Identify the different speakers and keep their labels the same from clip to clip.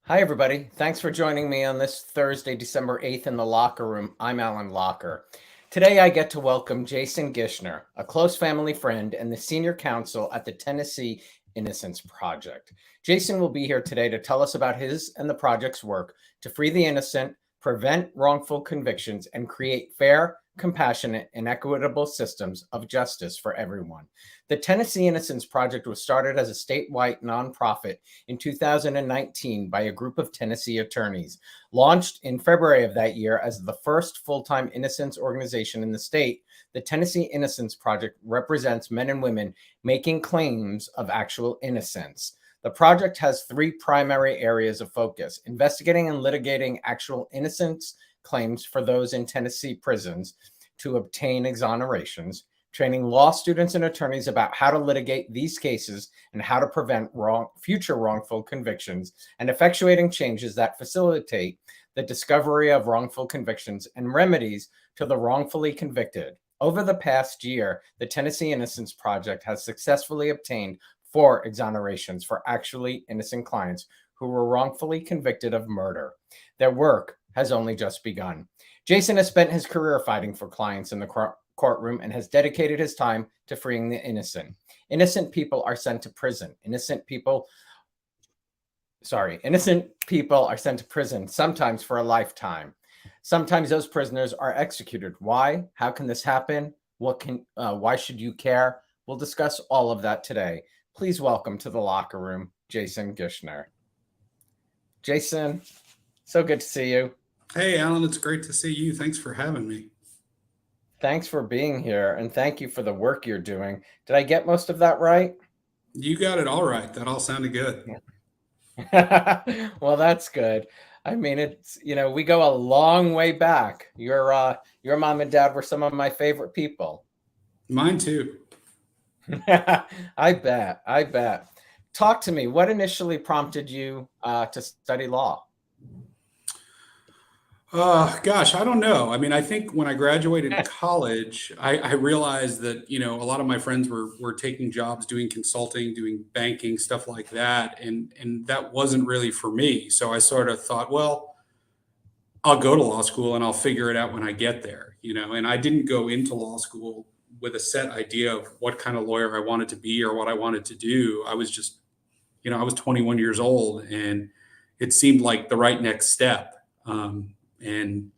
Speaker 1: Hi, everybody. Thanks for joining me on this Thursday, December 8th in the Locher Room. I'm Alan Locher. Today, I get to welcome Jason Gichner, a close family friend and the Senior Counsel at the Tennessee Innocence Project. Jason will be here today to tell us about his and the project's work to free the innocent, prevent wrongful convictions, and create fair, compassionate, and equitable systems of justice for everyone. The Tennessee Innocence Project was started as a statewide nonprofit in 2019 by a group of Tennessee attorneys, launched in February of that year as the first full-time innocence organization in the state. The Tennessee Innocence Project represents men and women making claims of actual innocence. The project has three primary areas of focus: investigating and litigating actual innocence claims for those in Tennessee prisons to obtain exonerations, training law students and attorneys about how to litigate these cases and how to prevent future wrongful convictions, and effectuating changes that facilitate the discovery of wrongful convictions and remedies to the wrongfully convicted. Over the past year, the Tennessee Innocence Project has successfully obtained 4 exonerations for actually innocent clients who were wrongfully convicted of murder. Their work has only just begun. Jason has spent his career fighting for clients in the courtroom and has dedicated his time to freeing the innocent. Innocent people are sent to prison. Innocent people are sent to prison, sometimes for a lifetime. Sometimes those prisoners are executed. Why? How can this happen? Why should you care? We'll discuss all of that today. Please welcome to the Locher Room, Jason Gichner. Jason, so good to see you.
Speaker 2: Hey, Alan, it's great to see you. Thanks for having me.
Speaker 1: Thanks for being here, and thank you for the work you're doing. Did I get most of that right?
Speaker 2: You got it all right. That all sounded good.
Speaker 1: Well, that's good. I mean, we go a long way back. Your mom and dad were some of my favorite people.
Speaker 2: Mine too.
Speaker 1: I bet. Talk to me. What initially prompted you to study law?
Speaker 2: Gosh, I don't know. I mean, I think when I graduated college, I realized that, a lot of my friends were taking jobs doing consulting, doing banking, stuff like that. And that wasn't really for me. So I sort of thought, well, I'll go to law school and I'll figure it out when I get there, and I didn't go into law school with a set idea of what kind of lawyer I wanted to be or what I wanted to do. I was just, I was 21 years old and it seemed like the right next step. And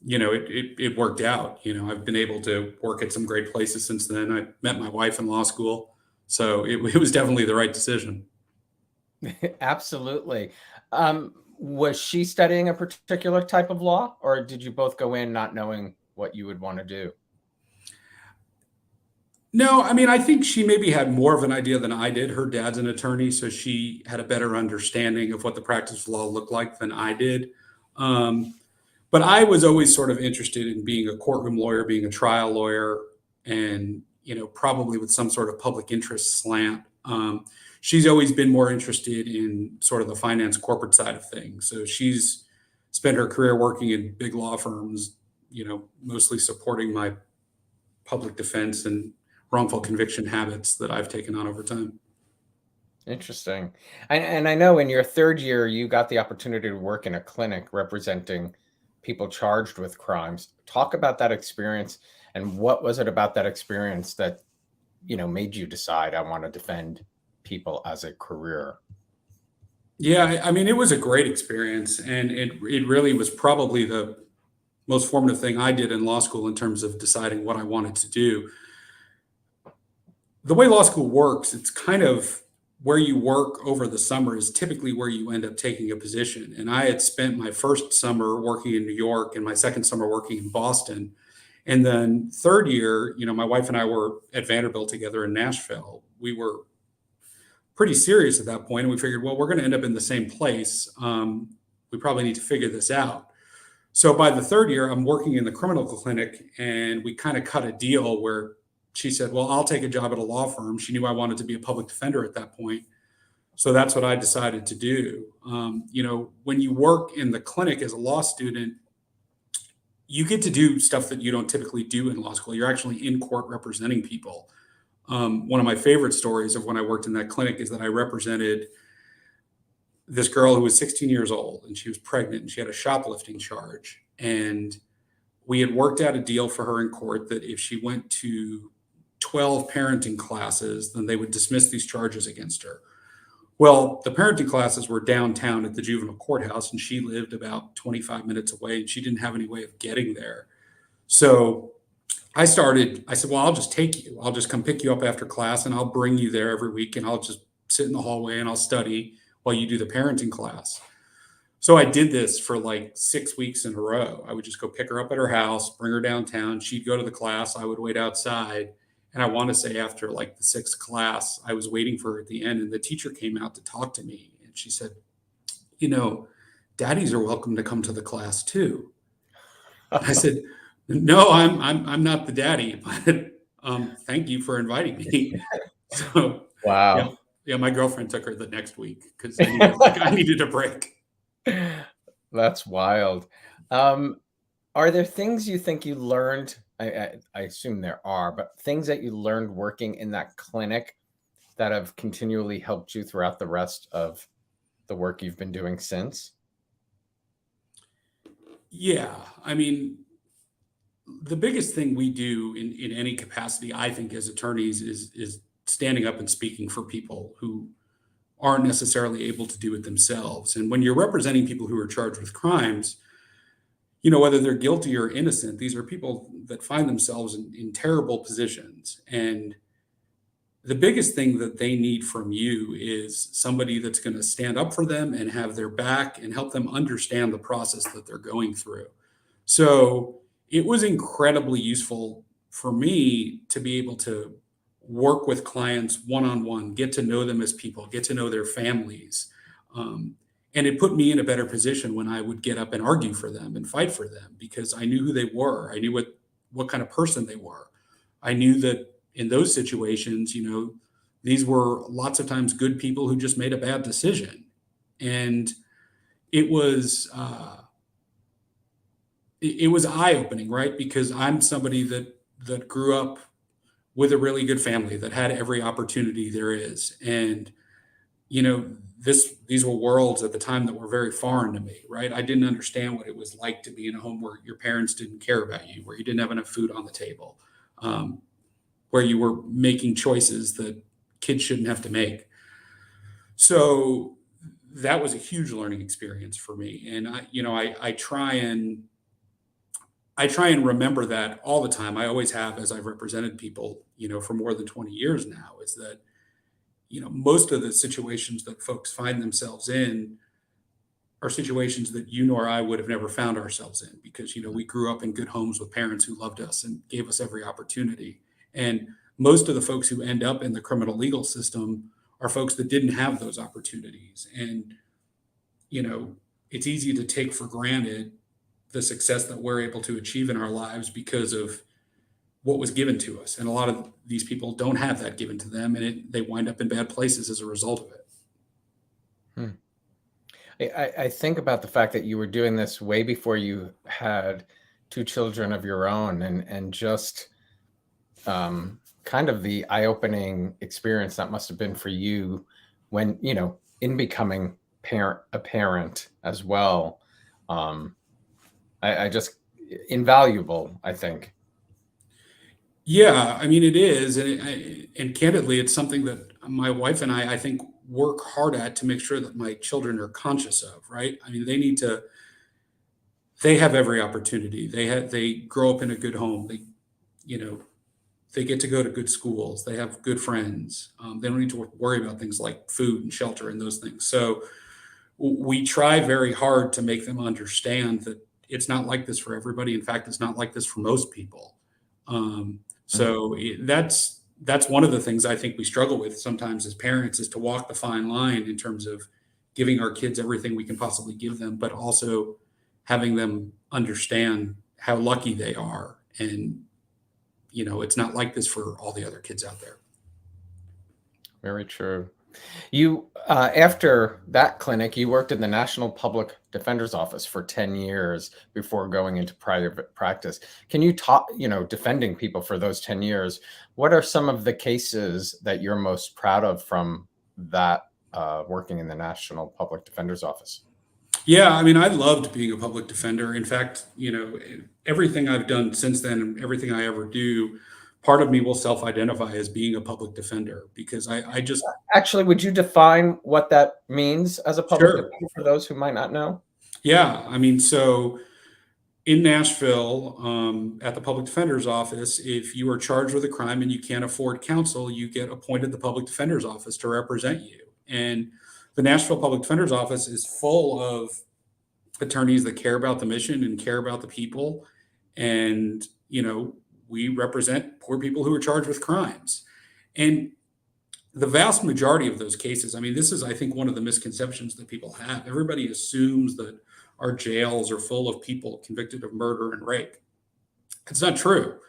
Speaker 2: it worked out. I've been able to work at some great places since then. I met my wife in law school, so it was definitely the right decision.
Speaker 1: Absolutely. Was she studying a particular type of law, or did you both go in not knowing what you would want to do?
Speaker 2: No, I mean, I think she maybe had more of an idea than I did. Her dad's an attorney, so she had a better understanding of what the practice of law looked like than I did. Um, but I was always sort of interested in being a courtroom lawyer, being a trial lawyer, and probably with some sort of public interest slant. She's always been more interested in sort of the finance corporate side of things. So she's spent her career working in big law firms, mostly supporting my public defense and wrongful conviction habits that I've taken on over time.
Speaker 1: Interesting. And I know in your third year, you got the opportunity to work in a clinic representing people charged with crimes. Talk about that experience, and what was it about that experience that, made you decide I want to defend people as a career?
Speaker 2: Yeah, I mean, it was a great experience, and it really was probably the most formative thing I did in law school in terms of deciding what I wanted to do. The way law school works, it's kind of where you work over the summer is typically where you end up taking a position. And I had spent my first summer working in New York and my second summer working in Boston. And then third year, my wife and I were at Vanderbilt together in Nashville. We were pretty serious at that point, and we figured, well, we're going to end up in the same place. We probably need to figure this out. So by the third year, I'm working in the criminal clinic, and we kind of cut a deal where she said, well, I'll take a job at a law firm. She knew I wanted to be a public defender at that point. So that's what I decided to do. When you work in the clinic as a law student, you get to do stuff that you don't typically do in law school. You're actually in court representing people. One of my favorite stories of when I worked in that clinic is that I represented this girl who was 16 years old, and she was pregnant, and she had a shoplifting charge. And we had worked out a deal for her in court that if she went to 12 parenting classes, then they would dismiss these charges against her. Well, the parenting classes were downtown at the juvenile courthouse, and she lived about 25 minutes away, and she didn't have any way of getting there. So I said, well, I'll just take you. I'll just come pick you up after class, and I'll bring you there every week, and I'll just sit in the hallway and I'll study while you do the parenting class. So I did this for like 6 weeks in a row. I would just go pick her up at her house, bring her downtown. She'd go to the class. I would wait outside. And I want to say after like the 6th class, I was waiting for her at the end, and the teacher came out to talk to me. And she said, daddies are welcome to come to the class too. I said, no, I'm not the daddy, but thank you for inviting me. So
Speaker 1: Wow.
Speaker 2: Yeah, my girlfriend took her the next week because I needed a break.
Speaker 1: That's wild. Are there things you think you learned? I assume there are, but things that you learned working in that clinic that have continually helped you throughout the rest of the work you've been doing since?
Speaker 2: Yeah, I mean, the biggest thing we do in any capacity, I think, as attorneys is standing up and speaking for people who aren't necessarily able to do it themselves. And when you're representing people who are charged with crimes, whether they're guilty or innocent, these are people that find themselves in terrible positions. And the biggest thing that they need from you is somebody that's going to stand up for them and have their back and help them understand the process that they're going through. So it was incredibly useful for me to be able to work with clients one-on-one, get to know them as people, get to know their families. And it put me in a better position when I would get up and argue for them and fight for them because I knew who they were. I knew what kind of person they were. I knew that in those situations, these were lots of times good people who just made a bad decision. And it was eye-opening, right? Because I'm somebody that grew up with a really good family that had every opportunity there is. And, these were worlds at the time that were very foreign to me, right? I didn't understand what it was like to be in a home where your parents didn't care about you, where you didn't have enough food on the table, where you were making choices that kids shouldn't have to make. So that was a huge learning experience for me. And I try and remember that all the time. I always have, as I've represented people, for more than 20 years now, is that, most of the situations that folks find themselves in are situations that you nor I would have never found ourselves in because, we grew up in good homes with parents who loved us and gave us every opportunity. And most of the folks who end up in the criminal legal system are folks that didn't have those opportunities. And, it's easy to take for granted the success that we're able to achieve in our lives because of what was given to us. And a lot of these people don't have that given to them, and they wind up in bad places as a result of it.
Speaker 1: I think about the fact that you were doing this way before you had 2 children of your own, and just kind of the eye-opening experience that must have been for you when, in becoming a parent as well. I just invaluable, I think.
Speaker 2: Yeah, I mean, it is. And candidly, it's something that my wife and I think, work hard at to make sure that my children are conscious of, right? I mean, they have every opportunity. They grow up in a good home. They get to go to good schools. They have good friends. They don't need to worry about things like food and shelter and those things. So we try very hard to make them understand that it's not like this for everybody. In fact, it's not like this for most people. So that's one of the things I think we struggle with sometimes as parents, is to walk the fine line in terms of giving our kids everything we can possibly give them, but also having them understand how lucky they are. And, it's not like this for all the other kids out there.
Speaker 1: Very true. You, after that clinic, you worked in the National Public Defender's Office for 10 years before going into private practice. Can you talk, defending people for those 10 years, what are some of the cases that you're most proud of from that working in the National Public Defender's Office?
Speaker 2: Yeah, I mean, I loved being a public defender. In fact, everything I've done since then and everything I ever do, part of me will self-identify as being a public defender because I just,
Speaker 1: Actually, would you define what that means as a public
Speaker 2: sure.
Speaker 1: defender for those who might not know?
Speaker 2: Yeah, I mean, so in Nashville, at the public defender's office, if you are charged with a crime and you can't afford counsel, you get appointed the public defender's office to represent you. And the Nashville Public Defender's Office is full of attorneys that care about the mission and care about the people. And, we represent poor people who are charged with crimes. And the vast majority of those cases, I mean, this is, I think, one of the misconceptions that people have. Everybody assumes that our jails are full of people convicted of murder and rape. It's not true.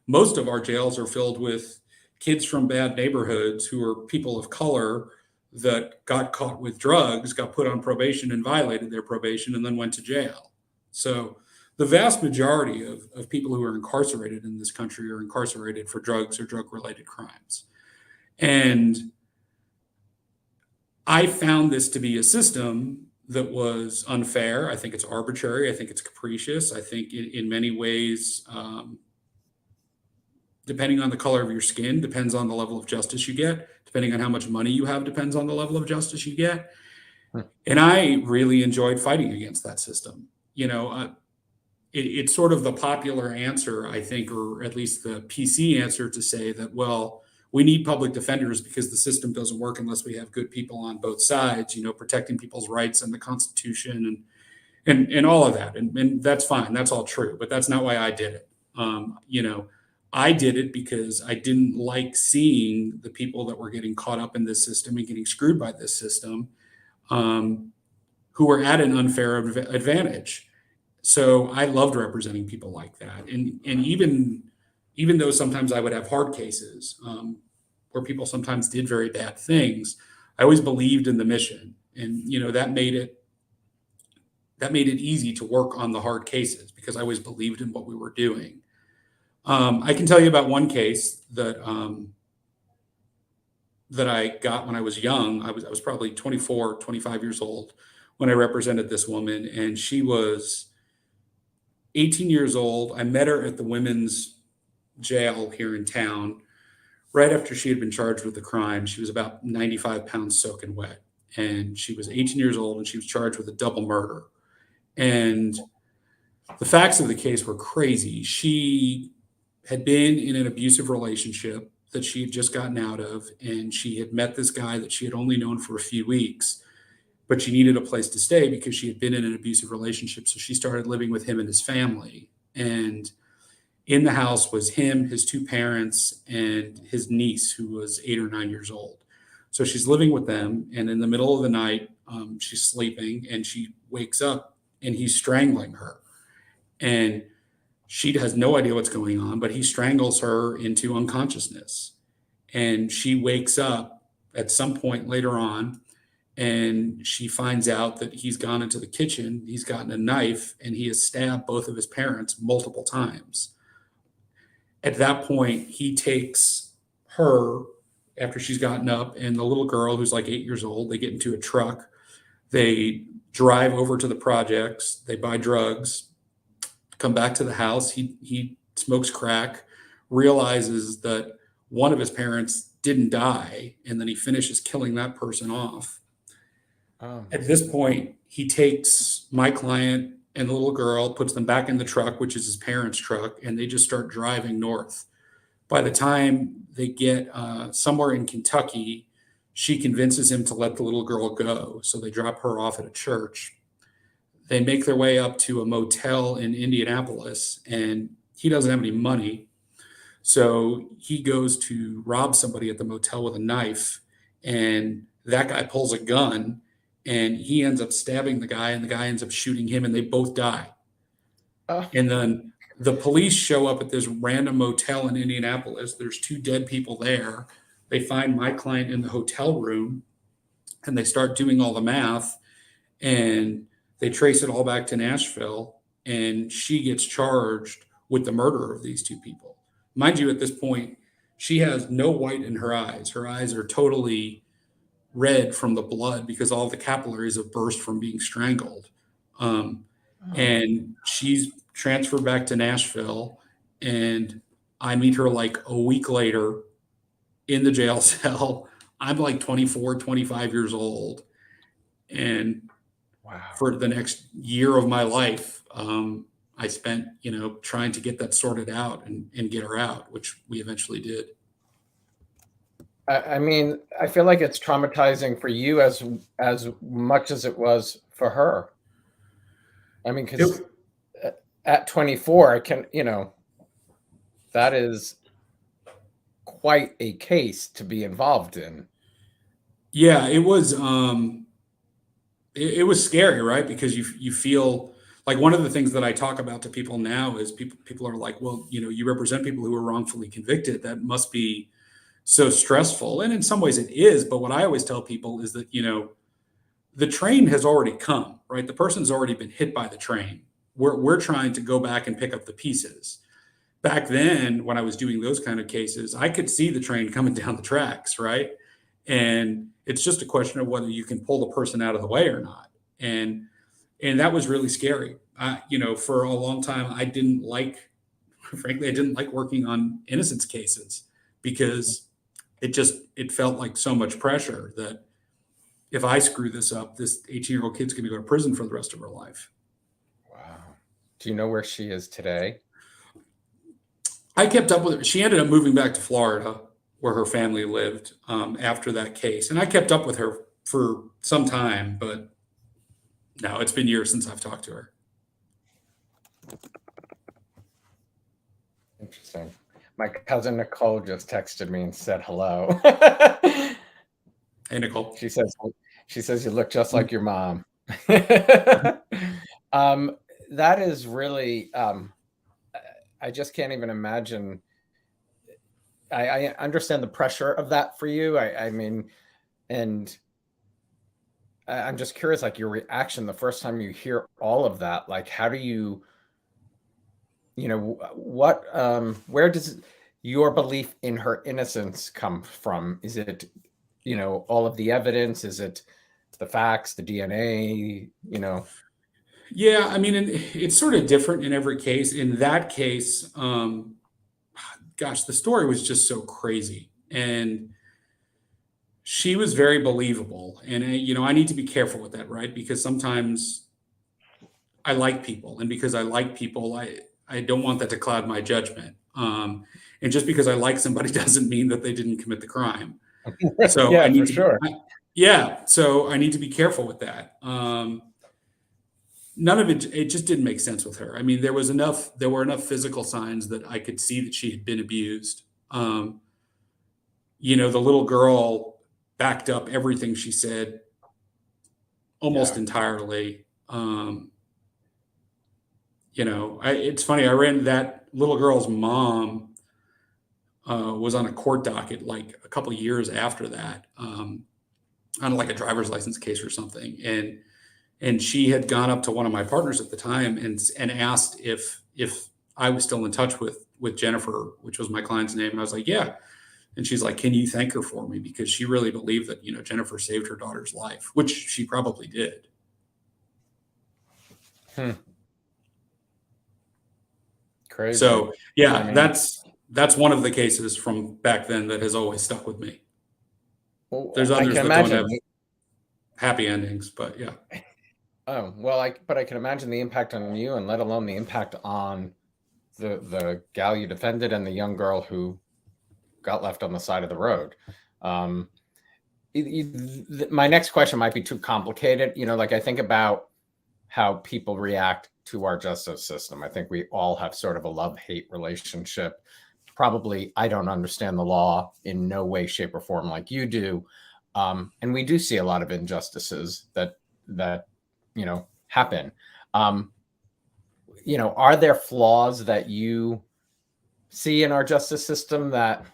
Speaker 2: Most of our jails are filled with kids from bad neighborhoods who are people of color that got caught with drugs, got put on probation and violated their probation, and then went to jail. So the vast majority of people who are incarcerated in this country are incarcerated for drugs or drug-related crimes. And I found this to be a system that was unfair. I think it's arbitrary. I think it's capricious. I think in many ways, depending on the color of your skin, depends on the level of justice you get. Depending on how much money you have, depends on the level of justice you get. And I really enjoyed fighting against that system. It's sort of the popular answer, I think, or at least the PC answer to say that, well, we need public defenders because the system doesn't work unless we have good people on both sides, protecting people's rights and the Constitution and all of that. And that's fine. That's all true. But that's not why I did it. I did it because I didn't like seeing the people that were getting caught up in this system and getting screwed by this system, who were at an unfair advantage. So I loved representing people like that. And even though sometimes I would have hard cases, where people sometimes did very bad things, I always believed in the mission. And, that made it easy to work on the hard cases because I always believed in what we were doing. I can tell you about one case that I got when I was young. I was probably 24, 25 years old when I represented this woman, and she was 18 years old. I met her at the women's jail here in town right after she had been charged with the crime. She was about 95 pounds soaking wet, and she was 18 years old, and she was charged with a double murder. And the facts of the case were crazy. She had been in an abusive relationship that she had just gotten out of, and she had met this guy that she had only known for a few weeks, but she needed a place to stay because she had been in an abusive relationship. So she started living with him and his family. And in the house was him, his two parents, and his niece, who was 8 or 9 years old. So she's living with them, and in the middle of the night, she's sleeping, and she wakes up, and he's strangling her. And she has no idea what's going on, but he strangles her into unconsciousness. And she wakes up at some point later on, and she finds out that he's gone into the kitchen, he's gotten a knife, and he has stabbed both of his parents multiple times. At that point, he takes her after she's gotten up, and the little girl, who's like 8 years old, they get into a truck. They drive over to the projects. They buy drugs, come back to the house. He smokes crack, realizes that one of his parents didn't die, and then he finishes killing that person off. At this point, he takes my client and the little girl, puts them back in the truck, which is his parents' truck, and they just start driving north. By the time they get somewhere in Kentucky, she convinces him to let the little girl go. So they drop her off at a church. They make their way up to a motel in Indianapolis, and he doesn't have any money. So he goes to rob somebody at the motel with a knife, and that guy pulls a gun, and he ends up stabbing the guy, and the guy ends up shooting him, and they both die. And then the police show up at this random motel in Indianapolis. There's 2 dead people there. They find my client in the hotel room, and they start doing all the math, and they trace it all back to Nashville, and she gets charged with the murder of these 2 people. Mind you, at this point, she has no white in her eyes. Her eyes are totally red from the blood because all the capillaries have burst from being strangled. And she's transferred back to Nashville, and I meet her like a week later in the jail cell. I'm like 24, 25 years old. And
Speaker 1: Wow.
Speaker 2: for the next year of my life, I spent, trying to get that sorted out and get her out, which we eventually did.
Speaker 1: I mean, I feel like it's traumatizing for you as much as it was for her. I mean, because at 24, I can, that is quite a case to be involved in.
Speaker 2: Yeah, it was it was scary, right? Because you feel like one of the things that I talk about to people now is people are like, well, you represent people who are wrongfully convicted. That must be so stressful. And in some ways it is, but what I always tell people is that, the train has already come, right? The person's already been hit by the train. We're trying to go back and pick up the pieces. Back then, when I was doing those kind of cases, I could see the train coming down the tracks, right? And it's just a question of whether you can pull the person out of the way or not. And that was really scary. For a long time, frankly, I didn't like working on innocence cases because it felt like so much pressure that if I screw this up, this 18-year-old kid's going to go to prison for the rest of her life.
Speaker 1: Wow. Do you know where she is today?
Speaker 2: I kept up with her. She ended up moving back to Florida where her family lived after that case. And I kept up with her for some time, but no, it's been years since I've talked to her.
Speaker 1: Interesting. My cousin Nicole just texted me and said hello.
Speaker 2: Hey, Nicole.
Speaker 1: She says you look just like your mom. That is really, I just can't even imagine. I understand the pressure of that for you. I mean, and I'm just curious, like your reaction the first time you hear all of that, like, how do you, where does your belief in her innocence come from? Is it, all of the evidence? Is it the facts, the DNA,
Speaker 2: Yeah, I mean, it's sort of different in every case. In that case, gosh, the story was just so crazy. And she was very believable. And, I need to be careful with that, right? Because sometimes I like people. And because I like people, I don't want that to cloud my judgment. And just because I like somebody doesn't mean that they didn't commit the crime. So
Speaker 1: yeah,
Speaker 2: I need
Speaker 1: for
Speaker 2: to,
Speaker 1: sure.
Speaker 2: so I need to be careful with that. None of it just didn't make sense with her. I mean, there were enough physical signs that I could see that she had been abused. The little girl backed up everything she said almost entirely. It's funny. That little girl's mom was on a court docket like a couple of years after that, on like a driver's license case or something. And she had gone up to one of my partners at the time and asked if I was still in touch with Jennifer, which was my client's name. And I was like, yeah. And she's like, can you thank her for me? Because she really believed that, Jennifer saved her daughter's life, which she probably did.
Speaker 1: Crazy.
Speaker 2: So yeah, I mean, that's one of the cases from back then that has always stuck with me.
Speaker 1: Well,
Speaker 2: there's others that don't have happy endings, but yeah.
Speaker 1: Oh, well, but I can imagine the impact on you, and let alone the impact on the gal you defended and the young girl who got left on the side of the road. My next question might be too complicated. Like I think about how people react to our justice system. I think we all have sort of a love-hate relationship. Probably I don't understand the law in no way, shape, or form like you do. And we do see a lot of injustices that happen. Are there flaws that you see in our justice system that,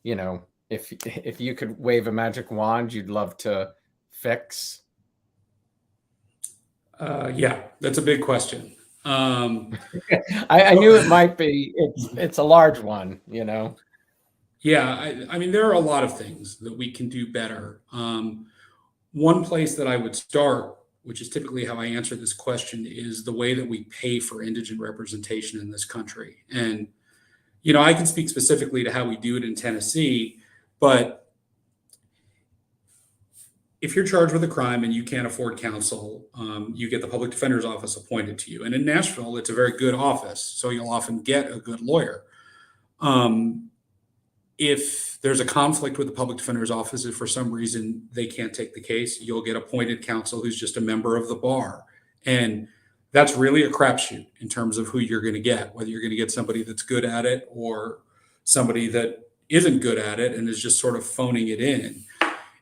Speaker 1: if you could wave a magic wand, you'd love to fix?
Speaker 2: Yeah, that's a big question.
Speaker 1: I knew it might be. It's a large one,
Speaker 2: Yeah, I mean, there are a lot of things that we can do better. One place that I would start, which is typically how I answer this question, is the way that we pay for indigent representation in this country. And, I can speak specifically to how we do it in Tennessee, but if you're charged with a crime and you can't afford counsel, you get the public defender's office appointed to you. And in Nashville, it's a very good office, so you'll often get a good lawyer. Um, if there's a conflict with the public defender's office, if for some reason they can't take the case, you'll get appointed counsel who's just a member of the bar. And that's really a crapshoot in terms of who you're going to get, whether you're going to get somebody that's good at it or somebody that isn't good at it and is just sort of phoning it in.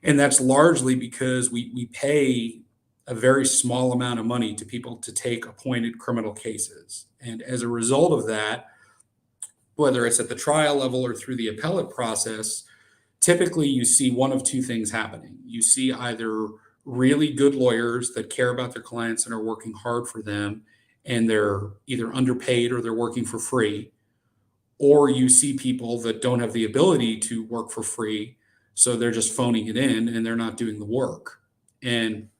Speaker 2: And that's largely because we pay a very small amount of money to people to take appointed criminal cases. And as a result of that, whether it's at the trial level or through the appellate process, typically you see one of two things happening. You see either really good lawyers that care about their clients and are working hard for them, and they're either underpaid or they're working for free, or you see people that don't have the ability to work for free, so they're just phoning it in and they're not doing the work. And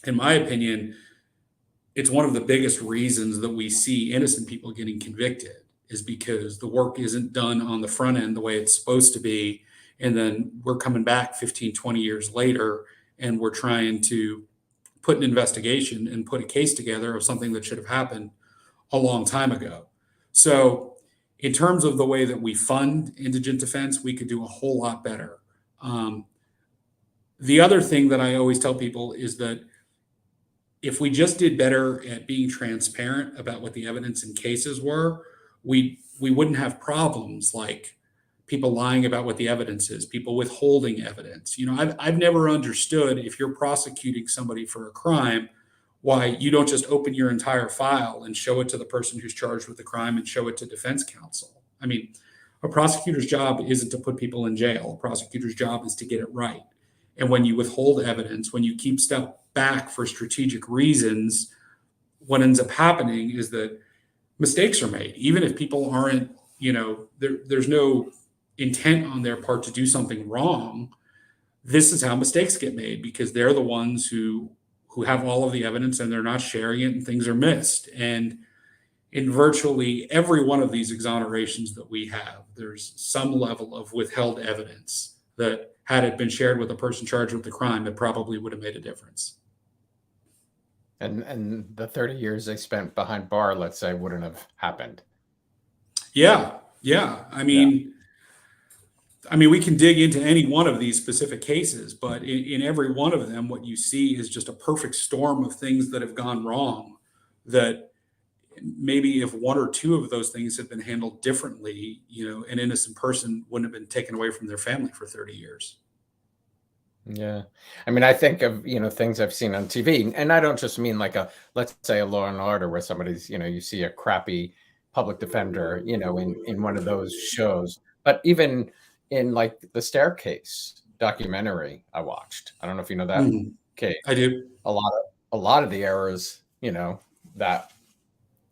Speaker 2: in my opinion, it's one of the biggest reasons that we see innocent people getting convicted is because the work isn't done on the front end the way it's supposed to be. And then we're coming back 15, 20 years later, and we're trying to put an investigation and put a case together of something that should have happened a long time ago. So in terms of the way that we fund indigent defense, we could do a whole lot better. The other thing that I always tell people is that if we just did better at being transparent about what the evidence in cases were, we wouldn't have problems like people lying about what the evidence is, people withholding evidence. I've never understood, if you're prosecuting somebody for a crime, why you don't just open your entire file and show it to the person who's charged with the crime and show it to defense counsel. I mean, a prosecutor's job isn't to put people in jail. A prosecutor's job is to get it right. And when you withhold evidence, when you keep stuff back for strategic reasons, what ends up happening is that mistakes are made. Even if people aren't, there's no intent on their part to do something wrong. This is how mistakes get made, because they're the ones who have all of the evidence and they're not sharing it, and things are missed. And in virtually every one of these exonerations that we have, there's some level of withheld evidence that, had it been shared with a person charged with the crime, it probably would have made a difference.
Speaker 1: And the 30 years they spent behind bar, let's say, wouldn't have happened.
Speaker 2: Yeah. I mean, we can dig into any one of these specific cases, but in every one of them, what you see is just a perfect storm of things that have gone wrong, that maybe if one or two of those things had been handled differently, an innocent person wouldn't have been taken away from their family for 30 years.
Speaker 1: Yeah. I mean, I think of, things I've seen on TV, and I don't just mean like let's say a Law and Order where somebody's, you see a crappy public defender, in one of those shows, but even in like the Staircase documentary I watched. I don't know if you know that case.
Speaker 2: I do.
Speaker 1: A lot of the errors, that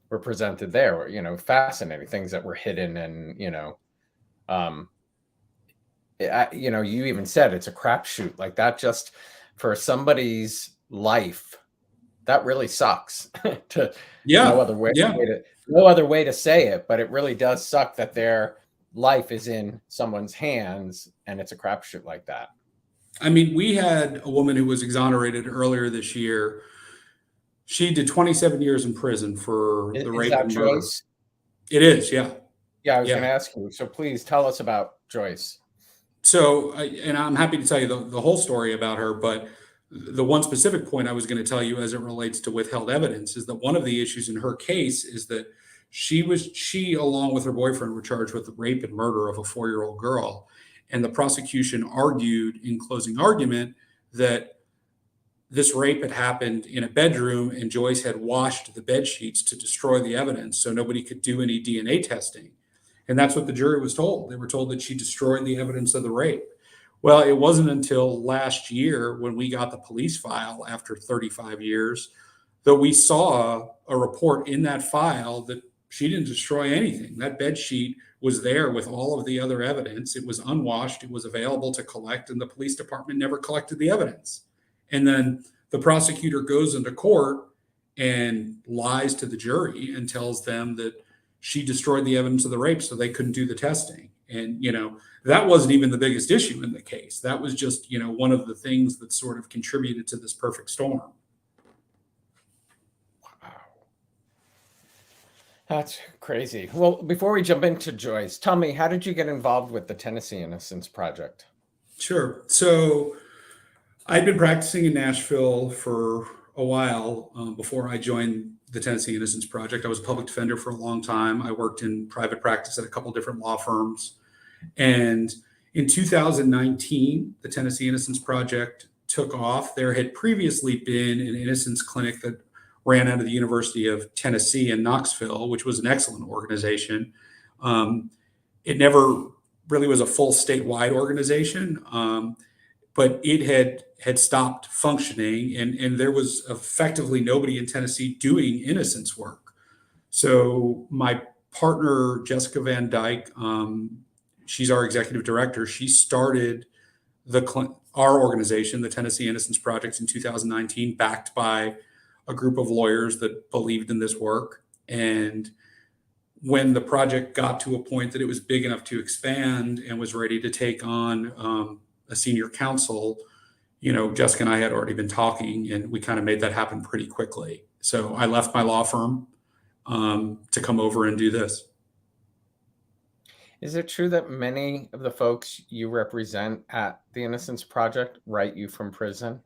Speaker 1: were presented there were, fascinating things that were hidden, and, you even said it's a crapshoot like that. Just for somebody's life, that really sucks. No other way to say it, but it really does suck that their life is in someone's hands and it's a crapshoot like that.
Speaker 2: I mean, we had a woman who was exonerated earlier this year. She did 27 years in prison for the rape and murder.
Speaker 1: Joyce?
Speaker 2: It is, yeah.
Speaker 1: Yeah, I was going to ask you. So please tell us about Joyce.
Speaker 2: So, and I'm happy to tell you the whole story about her, but the one specific point I was going to tell you as it relates to withheld evidence is that one of the issues in her case is that she along with her boyfriend were charged with the rape and murder of a 4-year-old girl. And the prosecution argued in closing argument that this rape had happened in a bedroom and Joyce had washed the bed sheets to destroy the evidence so nobody could do any DNA testing. And that's what the jury was told. They were told that she destroyed the evidence of the rape. Well, it wasn't until last year, when we got the police file after 35 years, that we saw a report in that file that she didn't destroy anything. That bed sheet was there with all of the other evidence. It was unwashed. It was available to collect, and the police department never collected the evidence. And then the prosecutor goes into court and lies to the jury and tells them that she destroyed the evidence of the rape so they couldn't do the testing. And, that wasn't even the biggest issue in the case. That was just, one of the things that sort of contributed to this perfect storm.
Speaker 1: Wow. That's crazy. Well, before we jump into Joyce, tell me, how did you get involved with the Tennessee Innocence Project?
Speaker 2: Sure. So I'd been practicing in Nashville for a while before I joined the Tennessee Innocence Project. I was a public defender for a long time. I worked in private practice at a couple different law firms. And in 2019, the Tennessee Innocence Project took off. There had previously been an innocence clinic that ran out of the University of Tennessee in Knoxville, which was an excellent organization. It never really was a full statewide organization, but it had stopped functioning, and there was effectively nobody in Tennessee doing innocence work. So my partner, Jessica Van Dyke, she's our executive director. She started our organization, the Tennessee Innocence Project, in 2019, backed by a group of lawyers that believed in this work. And when the project got to a point that it was big enough to expand and was ready to take on a senior counsel, Jessica and I had already been talking, and we kind of made that happen pretty quickly. So I left my law firm to come over and do this.
Speaker 1: Is it true that many of the folks you represent at the Innocence Project write you from prison?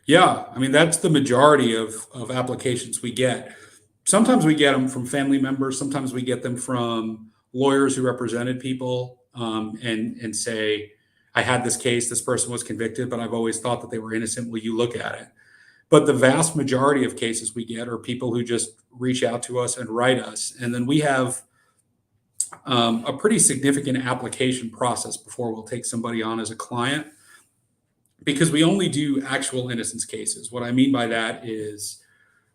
Speaker 2: Yeah, I mean, that's the majority of applications we get. Sometimes we get them from family members. Sometimes we get them from lawyers who represented people and say, I had this case, this person was convicted, but I've always thought that they were innocent. Will you look at it? But the vast majority of cases we get are people who just reach out to us and write us. And then we have a pretty significant application process before we'll take somebody on as a client, because we only do actual innocence cases. What I mean by that is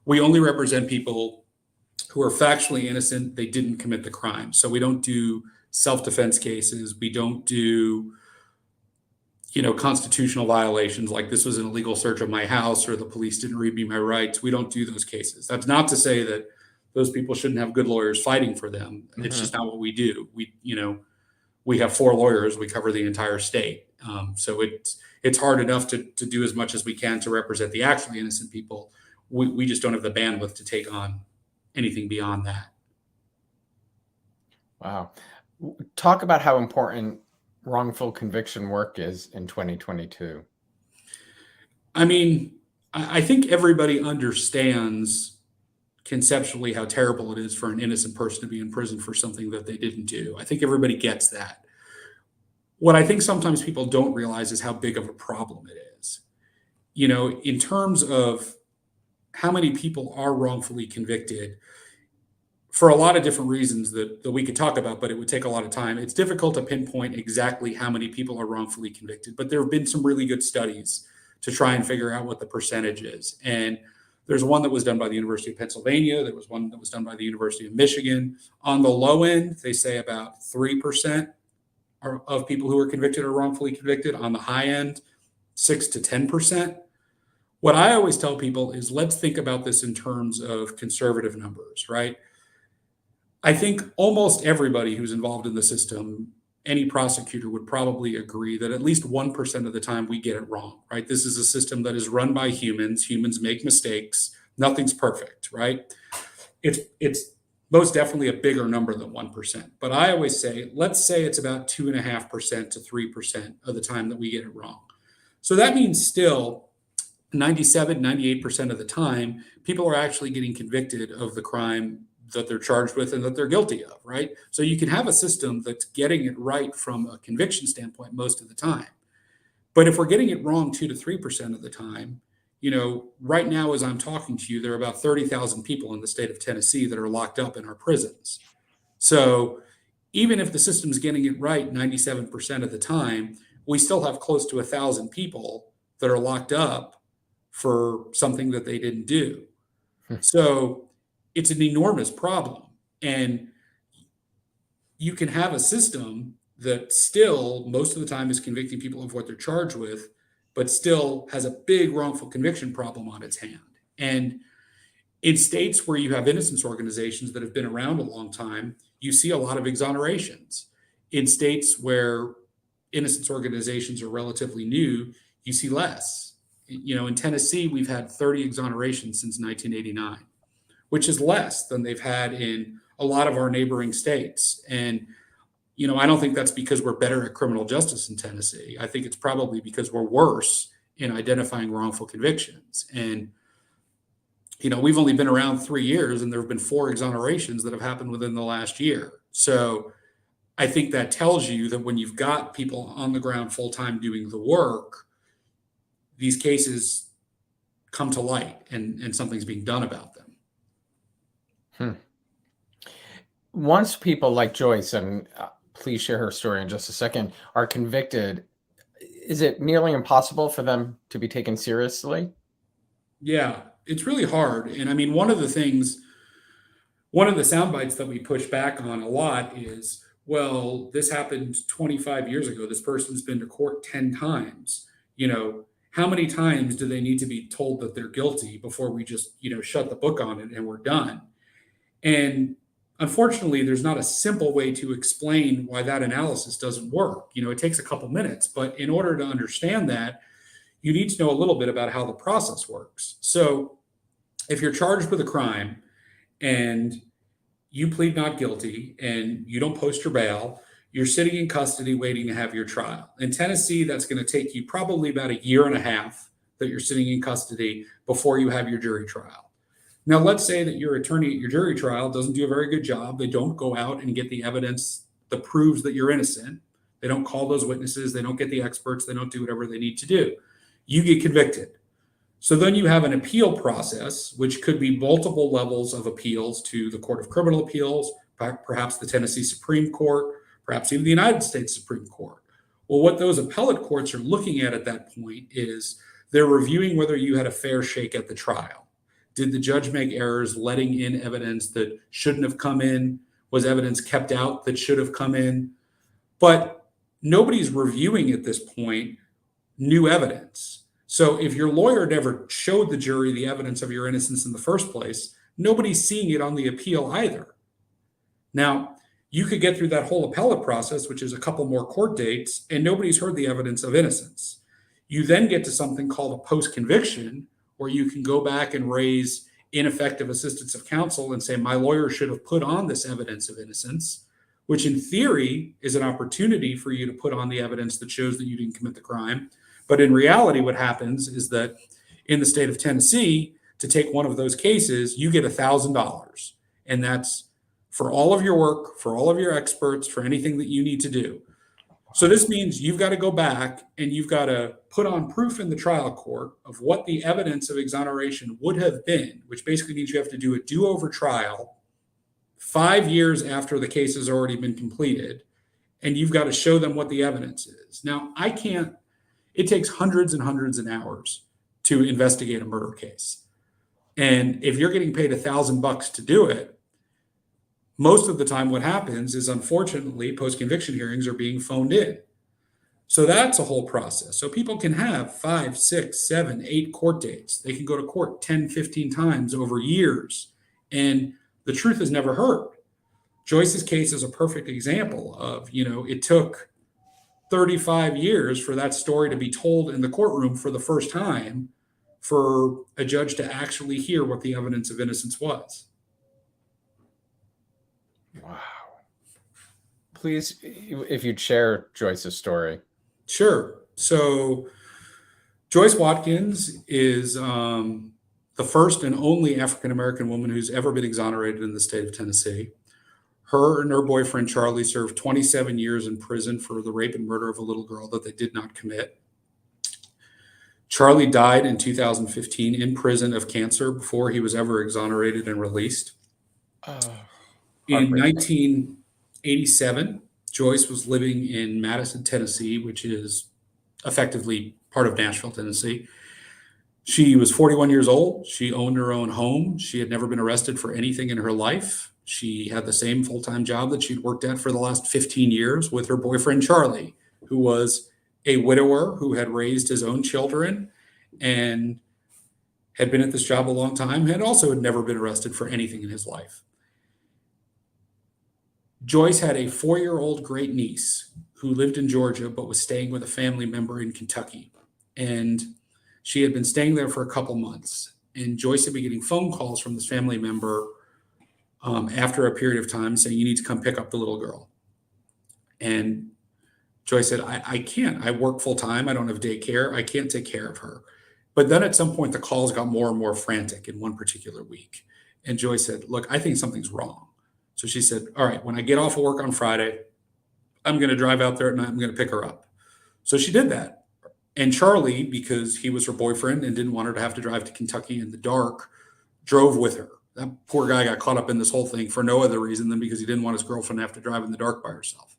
Speaker 2: we only represent people who are factually innocent. They didn't commit the crime. So we don't do self-defense cases. We don't do, constitutional violations like this was an illegal search of my house or the police didn't read me my rights. We don't do those cases. That's not to say that those people shouldn't have good lawyers fighting for them. Mm-hmm. It's just not what we do. We have 4 lawyers. We cover the entire state. So it's hard enough to do as much as we can to represent the actually innocent people. We just don't have the bandwidth to take on anything beyond that.
Speaker 1: Wow. Talk about how important wrongful conviction work is in 2022.
Speaker 2: I mean, I think everybody understands conceptually how terrible it is for an innocent person to be in prison for something that they didn't do. I think everybody gets that. What I think sometimes people don't realize is how big of a problem it is. In terms of how many people are wrongfully convicted, for a lot of different reasons that we could talk about, but it would take a lot of time. It's difficult to pinpoint exactly how many people are wrongfully convicted, but there have been some really good studies to try and figure out what the percentage is. And there's one that was done by the University of Pennsylvania. There was one that was done by the University of Michigan. On the low end, they say about 3% of people who are convicted are wrongfully convicted. On the high end, 6 to 10%. What I always tell people is let's think about this in terms of conservative numbers, right? I think almost everybody who's involved in the system, any prosecutor would probably agree that at least 1% of the time we get it wrong, right? This is a system that is run by humans. Humans make mistakes. Nothing's perfect, right? It's most definitely a bigger number than 1%. But I always say, let's say it's about 2.5% to 3% of the time that we get it wrong. So that means still 97, 98% of the time, people are actually getting convicted of the crime that they're charged with and that they're guilty of, right? So you can have a system that's getting it right from a conviction standpoint most of the time. But if we're getting it wrong 2 to 3% of the time, right now as I'm talking to you, there are about 30,000 people in the state of Tennessee that are locked up in our prisons. So even if the system's getting it right 97% of the time, we still have close to 1,000 people that are locked up for something that they didn't do. So it's an enormous problem. And you can have a system that still most of the time is convicting people of what they're charged with, but still has a big wrongful conviction problem on its hand. And in states where you have innocence organizations that have been around a long time, you see a lot of exonerations. In states where innocence organizations are relatively new, you see less. In Tennessee, we've had 30 exonerations since 1989, which is less than they've had in a lot of our neighboring states. And I don't think that's because we're better at criminal justice in Tennessee. I think it's probably because we're worse in identifying wrongful convictions. And we've only been around 3 years, and there have been 4 exonerations that have happened within the last year. So I think that tells you that when you've got people on the ground full-time doing the work, these cases come to light and something's being done about them.
Speaker 1: Once people like Joyce, and please share her story in just a second, are convicted, is it nearly impossible for them to be taken seriously?
Speaker 2: Yeah, it's really hard. And I mean, one of the sound bites that we push back on a lot is, well, this happened 25 years ago. This person's been to court 10 times. How many times do they need to be told that they're guilty before we just, shut the book on it and we're done? And unfortunately, there's not a simple way to explain why that analysis doesn't work. It takes a couple minutes, but in order to understand that, you need to know a little bit about how the process works. So if you're charged with a crime and you plead not guilty and you don't post your bail, you're sitting in custody waiting to have your trial. In Tennessee, that's going to take you probably about 1.5 years that you're sitting in custody before you have your jury trial. Now, let's say that your attorney at your jury trial doesn't do a very good job. They don't go out and get the evidence that proves that you're innocent. They don't call those witnesses. They don't get the experts. They don't do whatever they need to do. You get convicted. So then you have an appeal process, which could be multiple levels of appeals to the Court of Criminal Appeals, perhaps the Tennessee Supreme Court, perhaps even the United States Supreme Court. Well, what those appellate courts are looking at that point is they're reviewing whether you had a fair shake at the trial. Did the judge make errors letting in evidence that shouldn't have come in? Was evidence kept out that should have come in? But nobody's reviewing at this point new evidence. So if your lawyer never showed the jury the evidence of your innocence in the first place, nobody's seeing it on the appeal either. Now, you could get through that whole appellate process, which is a couple more court dates, and nobody's heard the evidence of innocence. You then get to something called a post-conviction, where you can go back and raise ineffective assistance of counsel and say, my lawyer should have put on this evidence of innocence, which in theory is an opportunity for you to put on the evidence that shows that you didn't commit the crime. But in reality, what happens is that in the state of Tennessee, to take one of those cases, you get $1,000. And that's for all of your work, for all of your experts, for anything that you need to do. So this means you've got to go back and you've got to put on proof in the trial court of what the evidence of exoneration would have been, which basically means you have to do a do-over trial 5 years after the case has already been completed, and you've got to show them what the evidence is. Now, it takes hundreds and hundreds of hours to investigate a murder case. And if you're getting paid $1,000 to do it, most of the time what happens is, unfortunately, post-conviction hearings are being phoned in. So that's a whole process. So people can have 5, 6, 7, 8 court dates. They can go to court 10, 15 times over years, and the truth is never heard. Joyce's case is a perfect example of, it took 35 years for that story to be told in the courtroom for the first time for a judge to actually hear what the evidence of innocence was.
Speaker 1: Wow. Please, if you'd share Joyce's story.
Speaker 2: Sure. So Joyce Watkins is the first and only African-American woman who's ever been exonerated in the state of Tennessee. Her and her boyfriend, Charlie, served 27 years in prison for the rape and murder of a little girl that they did not commit. Charlie died in 2015 in prison of cancer before he was ever exonerated and released. In 1987, Joyce was living in Madison, Tennessee, which is effectively part of Nashville, Tennessee. She was 41 years old. She owned her own home. She had never been arrested for anything in her life. She had the same full-time job that she'd worked at for the last 15 years with her boyfriend, Charlie, who was a widower who had raised his own children and had been at this job a long time, had never been arrested for anything in his life. Joyce had a 4-year-old great niece who lived in Georgia but was staying with a family member in Kentucky. And she had been staying there for a couple months. And Joyce had been getting phone calls from this family member after a period of time saying, you need to come pick up the little girl. And Joyce said, I can't. I work full time. I don't have daycare. I can't take care of her. But then at some point, the calls got more and more frantic in one particular week. And Joyce said, look, I think something's wrong. So she said, all right, when I get off of work on Friday, I'm going to drive out there at night. I'm going to pick her up. So she did that. And Charlie, because he was her boyfriend and didn't want her to have to drive to Kentucky in the dark, drove with her. That poor guy got caught up in this whole thing for no other reason than because he didn't want his girlfriend to have to drive in the dark by herself.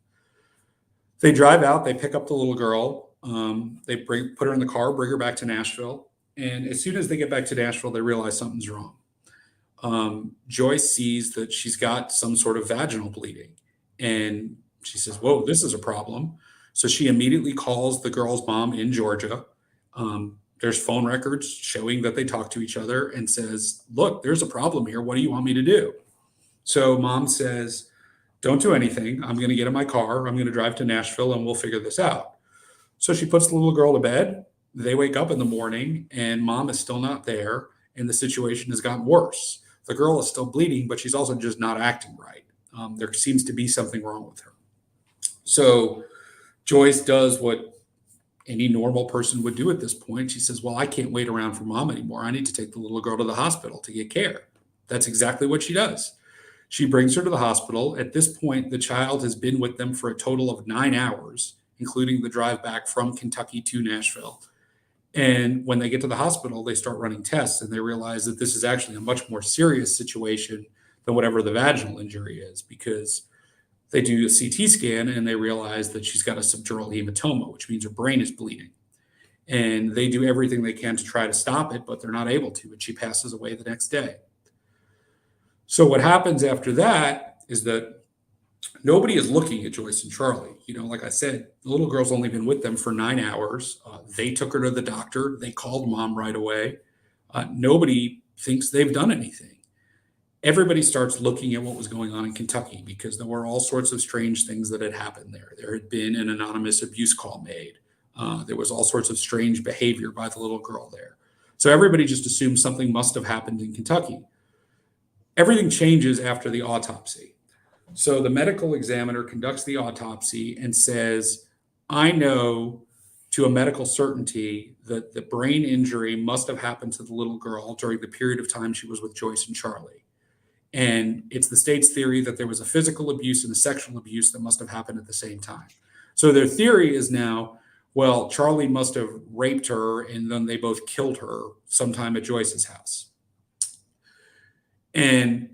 Speaker 2: They drive out, they pick up the little girl, they put her in the car, bring her back to Nashville. And as soon as they get back to Nashville, they realize something's wrong. Joyce sees that she's got some sort of vaginal bleeding. And she says, whoa, this is a problem. So she immediately calls the girl's mom in Georgia. There's phone records showing that they talk to each other and says, look, there's a problem here. What do you want me to do? So mom says, don't do anything. I'm going to get in my car. I'm going to drive to Nashville and we'll figure this out. So she puts the little girl to bed. They wake up in the morning and mom is still not there. And the situation has gotten worse. The girl is still bleeding, but she's also just not acting right. There seems to be something wrong with her. So Joyce does what any normal person would do at this point. She says, well, I can't wait around for mom anymore. I need to take the little girl to the hospital to get care. That's exactly what she does. She brings her to the hospital. At this point, the child has been with them for a total of 9 hours, including the drive back from Kentucky to Nashville. And when they get to the hospital, they start running tests and they realize that this is actually a much more serious situation than whatever the vaginal injury is, because they do a CT scan and they realize that she's got a subdural hematoma, which means her brain is bleeding. And they do everything they can to try to stop it, but they're not able to. And she passes away the next day. So what happens after that is that nobody is looking at Joyce and Charlie. Like I said, the little girl's only been with them for 9 hours. They took her to the doctor. They called mom right away. Nobody thinks they've done anything. Everybody starts looking at what was going on in Kentucky because there were all sorts of strange things that had happened there. There had been an anonymous abuse call made. There was all sorts of strange behavior by the little girl there. So everybody just assumed something must have happened in Kentucky. Everything changes after the autopsy. So the medical examiner conducts the autopsy and says, I know to a medical certainty that the brain injury must have happened to the little girl during the period of time she was with Joyce and Charlie. And it's the state's theory that there was a physical abuse and a sexual abuse that must have happened at the same time. So their theory is now, well, Charlie must have raped her and then they both killed her sometime at Joyce's house. And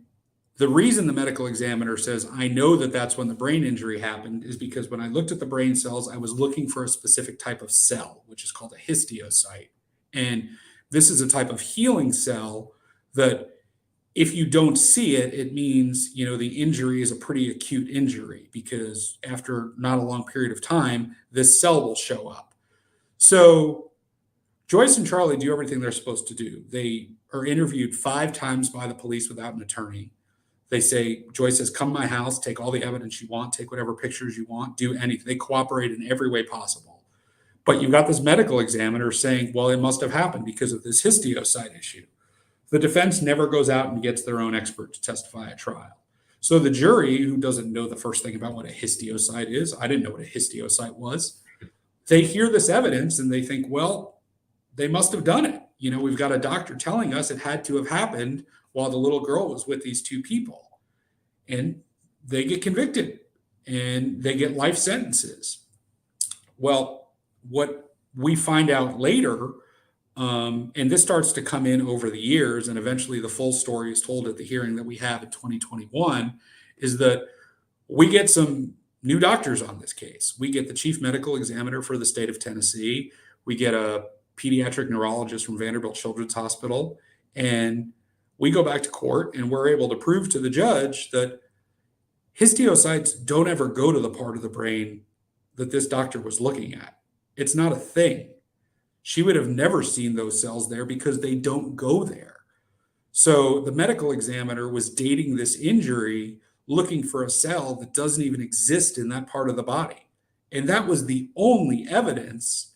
Speaker 2: the reason the medical examiner says, I know that that's when the brain injury happened is because when I looked at the brain cells, I was looking for a specific type of cell, which is called a histiocyte. And this is a type of healing cell that if you don't see it, it means, the injury is a pretty acute injury because after not a long period of time, this cell will show up. So Joyce and Charlie do everything they're supposed to do. They are interviewed 5 times by the police without an attorney. They say, Joyce says, come to my house, take all the evidence you want, take whatever pictures you want, do anything. They cooperate in every way possible. But you've got this medical examiner saying, well, it must have happened because of this histiocyte issue. The defense never goes out and gets their own expert to testify at trial. So the jury, who doesn't know the first thing about what a histiocyte is, I didn't know what a histiocyte was, they hear this evidence and they think, well, they must have done it. We've got a doctor telling us it had to have happened while the little girl was with these 2 people. And they get convicted and they get life sentences. Well, what we find out later, and this starts to come in over the years, and eventually the full story is told at the hearing that we have in 2021, is that we get some new doctors on this case. We get the chief medical examiner for the state of Tennessee. We get a pediatric neurologist from Vanderbilt Children's Hospital. And We go back to court and we're able to prove to the judge that histiocytes don't ever go to the part of the brain that this doctor was looking at. It's not a thing. She would have never seen those cells there because they don't go there. So the medical examiner was dating this injury looking for a cell that doesn't even exist in that part of the body. And that was the only evidence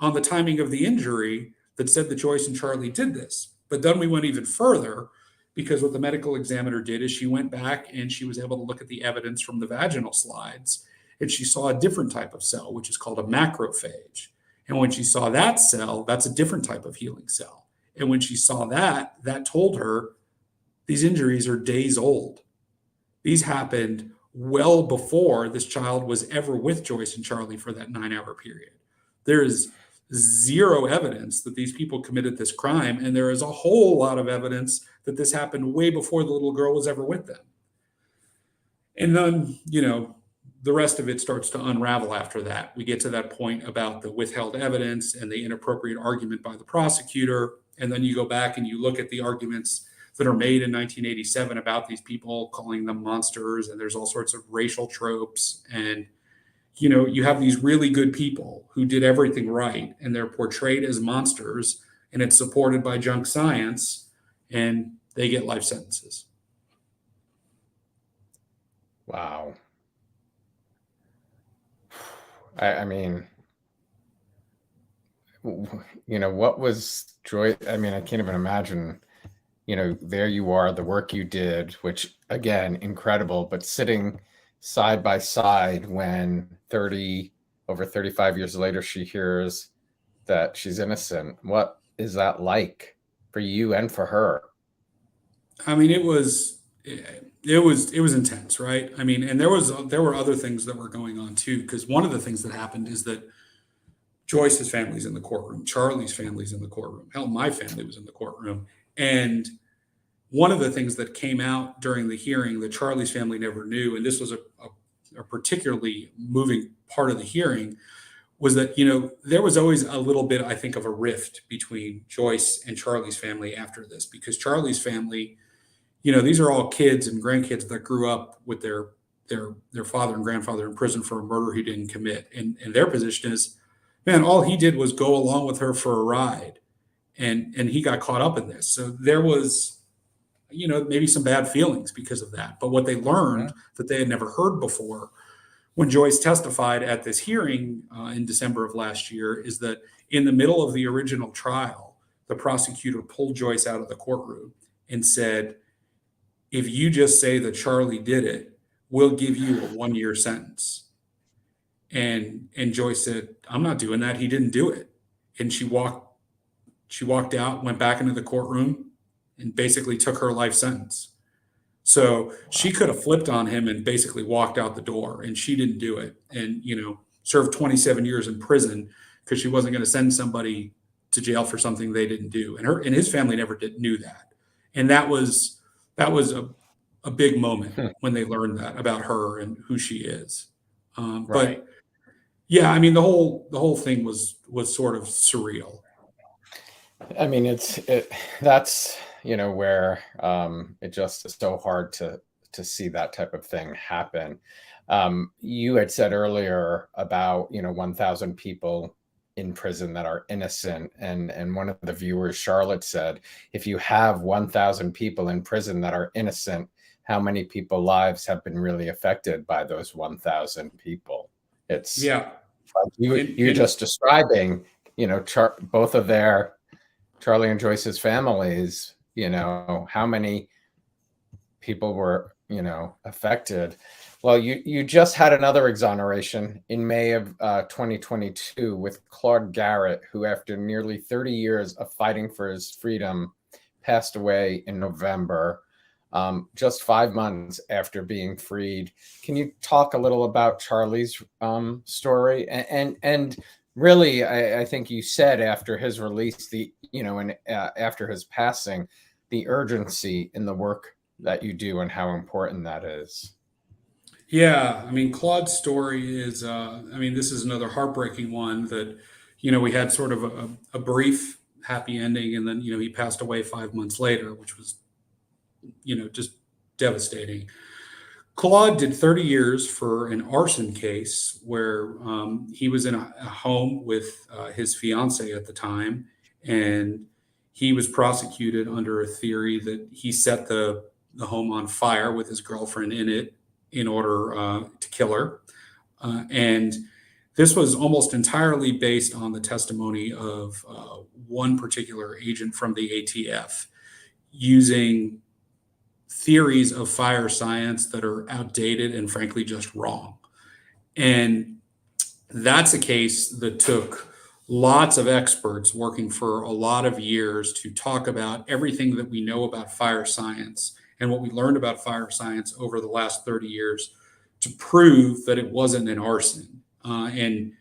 Speaker 2: on the timing of the injury that said that Joyce and Charlie did this. But then we went even further, because what the medical examiner did is she went back and she was able to look at the evidence from the vaginal slides, and she saw a different type of cell, which is called a macrophage. And when she saw that cell, that's a different type of healing cell. And when she saw that, that told her these injuries are days old. These happened well before this child was ever with Joyce and Charlie for that 9-hour period. There is zero evidence that these people committed this crime, and there is a whole lot of evidence that this happened way before the little girl was ever with them. And then, the rest of it starts to unravel after that. We get to that point about the withheld evidence and the inappropriate argument by the prosecutor. And then you go back and you look at the arguments that are made in 1987 about these people, calling them monsters, and there's all sorts of racial tropes. And, you have these really good people who did everything right, and they're portrayed as monsters, and it's supported by junk science, and they get life sentences.
Speaker 1: Wow. I mean, what was Joy? I mean, I can't even imagine, there you are, the work you did, which again, incredible, but sitting side by side when over 35 years later, she hears that she's innocent. What is that like for you and for her?
Speaker 2: I mean, it was intense, right? I mean, and there were other things that were going on too, because one of the things that happened is that Joyce's family's in the courtroom, Charlie's family's in the courtroom, hell, my family was in the courtroom. And one of the things that came out during the hearing that Charlie's family never knew, and this was a particularly moving part of the hearing, was that, there was always a little bit, I think, of a rift between Joyce and Charlie's family after this, because Charlie's family, these are all kids and grandkids that grew up with their father and grandfather in prison for a murder he didn't commit. And their position is, man, all he did was go along with her for a ride, and he got caught up in this. So there was, maybe some bad feelings because of that. But what they learned that they had never heard before when Joyce testified at this hearing in December of last year is that in the middle of the original trial, the prosecutor pulled Joyce out of the courtroom and said, if you just say that Charlie did it, we'll give you a 1-year sentence. And Joyce said, I'm not doing that. He didn't do it. And she walked out, went back into the courtroom, and basically took her life sentence. So she could have flipped on him and basically walked out the door, and she didn't do it. And, served 27 years in prison because she wasn't going to send somebody to jail for something they didn't do. And his family never knew that. And that was a big moment when they learned that about her and who she is.
Speaker 1: Right.
Speaker 2: But yeah, I mean, the whole thing was sort of surreal.
Speaker 1: I mean, that's where it just is so hard to see that type of thing happen. You had said earlier about 1,000 people in prison that are innocent, and one of the viewers, Charlotte, said, if you have 1,000 people in prison that are innocent, how many people's lives have been really affected by those 1,000 people? It's you're just describing, both of their Charlie and Joyce's families, how many people were, affected. Well, you just had another exoneration in May of 2022 with Claude Garrett, who after nearly 30 years of fighting for his freedom, passed away in November, just 5 months after being freed. Can you talk a little about Charlie's story? And really, I think you said after his release, after his passing, the urgency in the work that you do and how important that is.
Speaker 2: Yeah, I mean, Claude's story is, this is another heartbreaking one that, we had sort of a brief happy ending, and then, he passed away 5 months later, which was just devastating. Claude did 30 years for an arson case where he was in a home with his fiance at the time, and he was prosecuted under a theory that he set the home on fire with his girlfriend in it in order to kill her. And this was almost entirely based on the testimony of one particular agent from the ATF using theories of fire science that are outdated and frankly just wrong. And that's a case that took lots of experts working for a lot of years to talk about everything that we know about fire science and what we learned about fire science over the last 30 years to prove that it wasn't an arson. And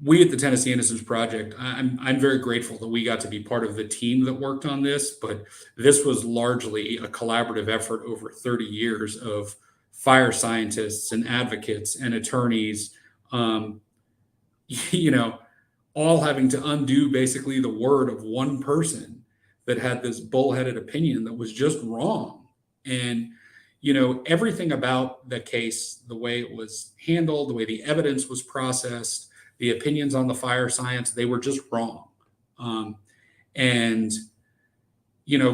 Speaker 2: we at the Tennessee Innocence Project, I'm very grateful that we got to be part of the team that worked on this, but this was largely a collaborative effort over 30 years of fire scientists and advocates and attorneys, all having to undo basically the word of one person that had this bullheaded opinion that was just wrong. And everything about the case, the way it was handled, the way the evidence was processed, the opinions on the fire science, they were just wrong. And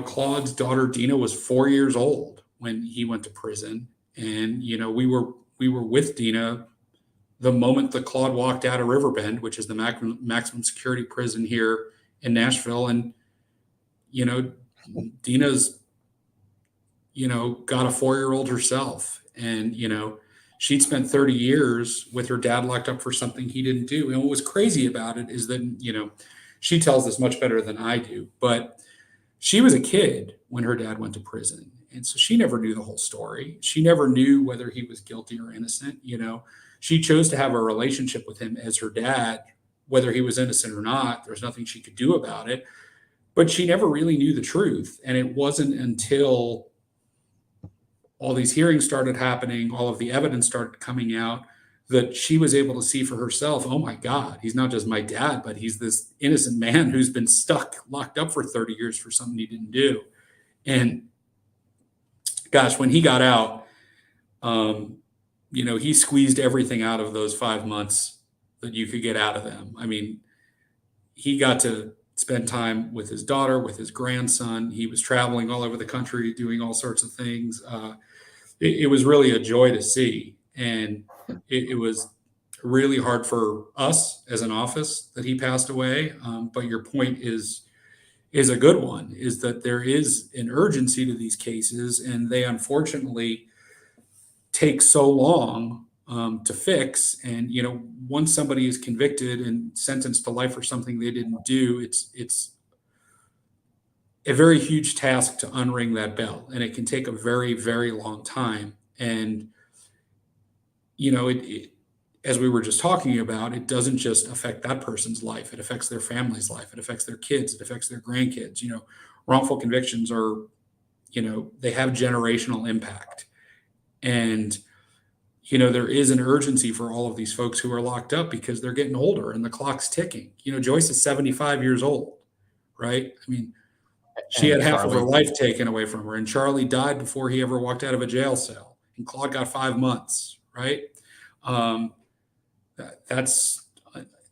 Speaker 2: Claude's daughter, Dina, was 4 years old when he went to prison. And, we were with Dina the moment that Claude walked out of Riverbend, which is the maximum security prison here in Nashville. And, Dina's, got a 4-year-old herself. And, she'd spent 30 years with her dad locked up for something he didn't do. And what was crazy about it is that, she tells this much better than I do, but she was a kid when her dad went to prison. And so she never knew the whole story. She never knew whether he was guilty or innocent. She chose to have a relationship with him as her dad, whether he was innocent or not. There's nothing she could do about it, but she never really knew the truth. And it wasn't until all these hearings started happening, all of the evidence started coming out, that she was able to see for herself, oh my God, he's not just my dad, but he's this innocent man who's been locked up for 30 years for something he didn't do. And gosh, when he got out, he squeezed everything out of those 5 months that you could get out of them. I mean, he got to spend time with his daughter, with his grandson. He was traveling all over the country, doing all sorts of things. It was really a joy to see. And it was really hard for us as an office that he passed away. But your point is a good one, is that there is an urgency to these cases, and they unfortunately take so long to fix. And, once somebody is convicted and sentenced to life for something they didn't do, it's a very huge task to unring that bell. And it can take a very, very long time. And, as we were just talking about, it doesn't just affect that person's life. It affects their family's life. It affects their kids. It affects their grandkids. Wrongful convictions are, they have generational impact. And, there is an urgency for all of these folks who are locked up because they're getting older and the clock's ticking. Joyce is 75 years old, right? I mean, she had half of her life taken away from her, and Charlie died before he ever walked out of a jail cell, and Claude got 5 months, right? That's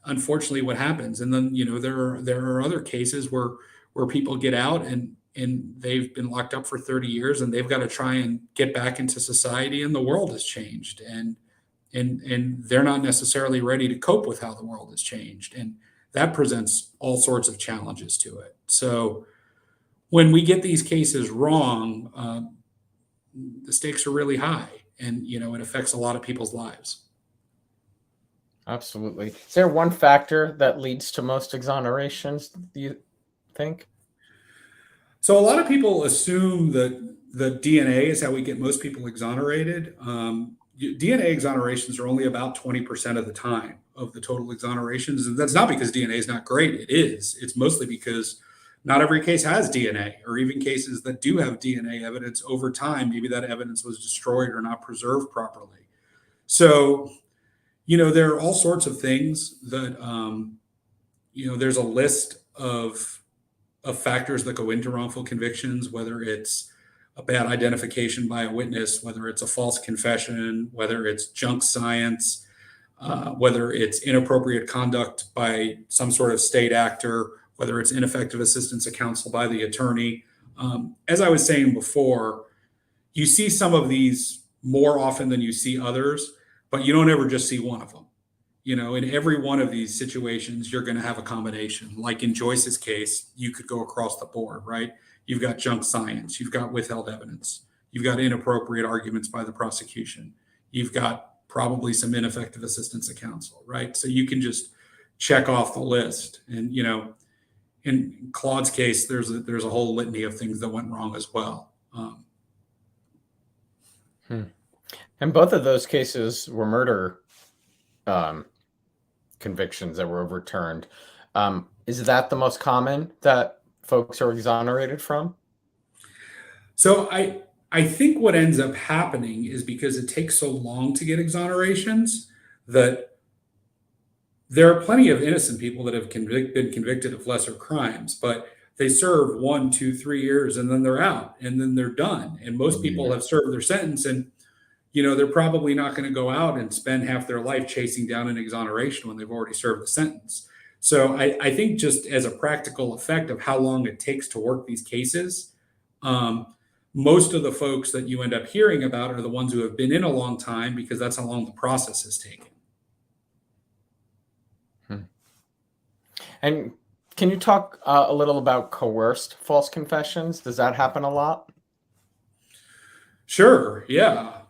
Speaker 2: unfortunately what happens. And then, there are other cases where people get out and they've been locked up for 30 years and they've got to try and get back into society, and the world has changed, and they're not necessarily ready to cope with how the world has changed. And that presents all sorts of challenges to it. So when we get these cases wrong, the stakes are really high, and, it affects a lot of people's lives.
Speaker 1: Absolutely. Is there one factor that leads to most exonerations, do you think?
Speaker 2: So a lot of people assume that the DNA is how we get most people exonerated. DNA exonerations are only about 20% of the time of the total exonerations. And that's not because DNA is not great. It is. It's mostly because not every case has DNA, or even cases that do have DNA evidence over time, maybe that evidence was destroyed or not preserved properly. So, there are all sorts of things that, there's a list of of factors that go into wrongful convictions, whether it's a bad identification by a witness, whether it's a false confession, whether it's junk science, whether it's inappropriate conduct by some sort of state actor, whether it's ineffective assistance of counsel by the attorney. As I was saying before, you see some of these more often than you see others, but you don't ever just see one of them. In every one of these situations, you're going to have a combination. Like in Joyce's case, you could go across the board, right? You've got junk science, you've got withheld evidence, you've got inappropriate arguments by the prosecution, you've got probably some ineffective assistance of counsel, right? So you can just check off the list. And in Claude's case, there's a whole litany of things that went wrong as well.
Speaker 1: And both of those cases were murder convictions that were overturned. Is that the most common that folks are exonerated from?
Speaker 2: So I think what ends up happening is because it takes so long to get exonerations that there are plenty of innocent people that have been convicted of lesser crimes, but they serve 1, 2, 3 years and then they're out and then they're done. And most people have served their sentence, and they're probably not going to go out and spend half their life chasing down an exoneration when they've already served the sentence. So I think just as a practical effect of how long it takes to work these cases, most of the folks that you end up hearing about are the ones who have been in a long time, because that's how long the process has taken.
Speaker 1: And can you talk a little about coerced false confessions? Does that happen a lot?
Speaker 2: Sure. Yeah.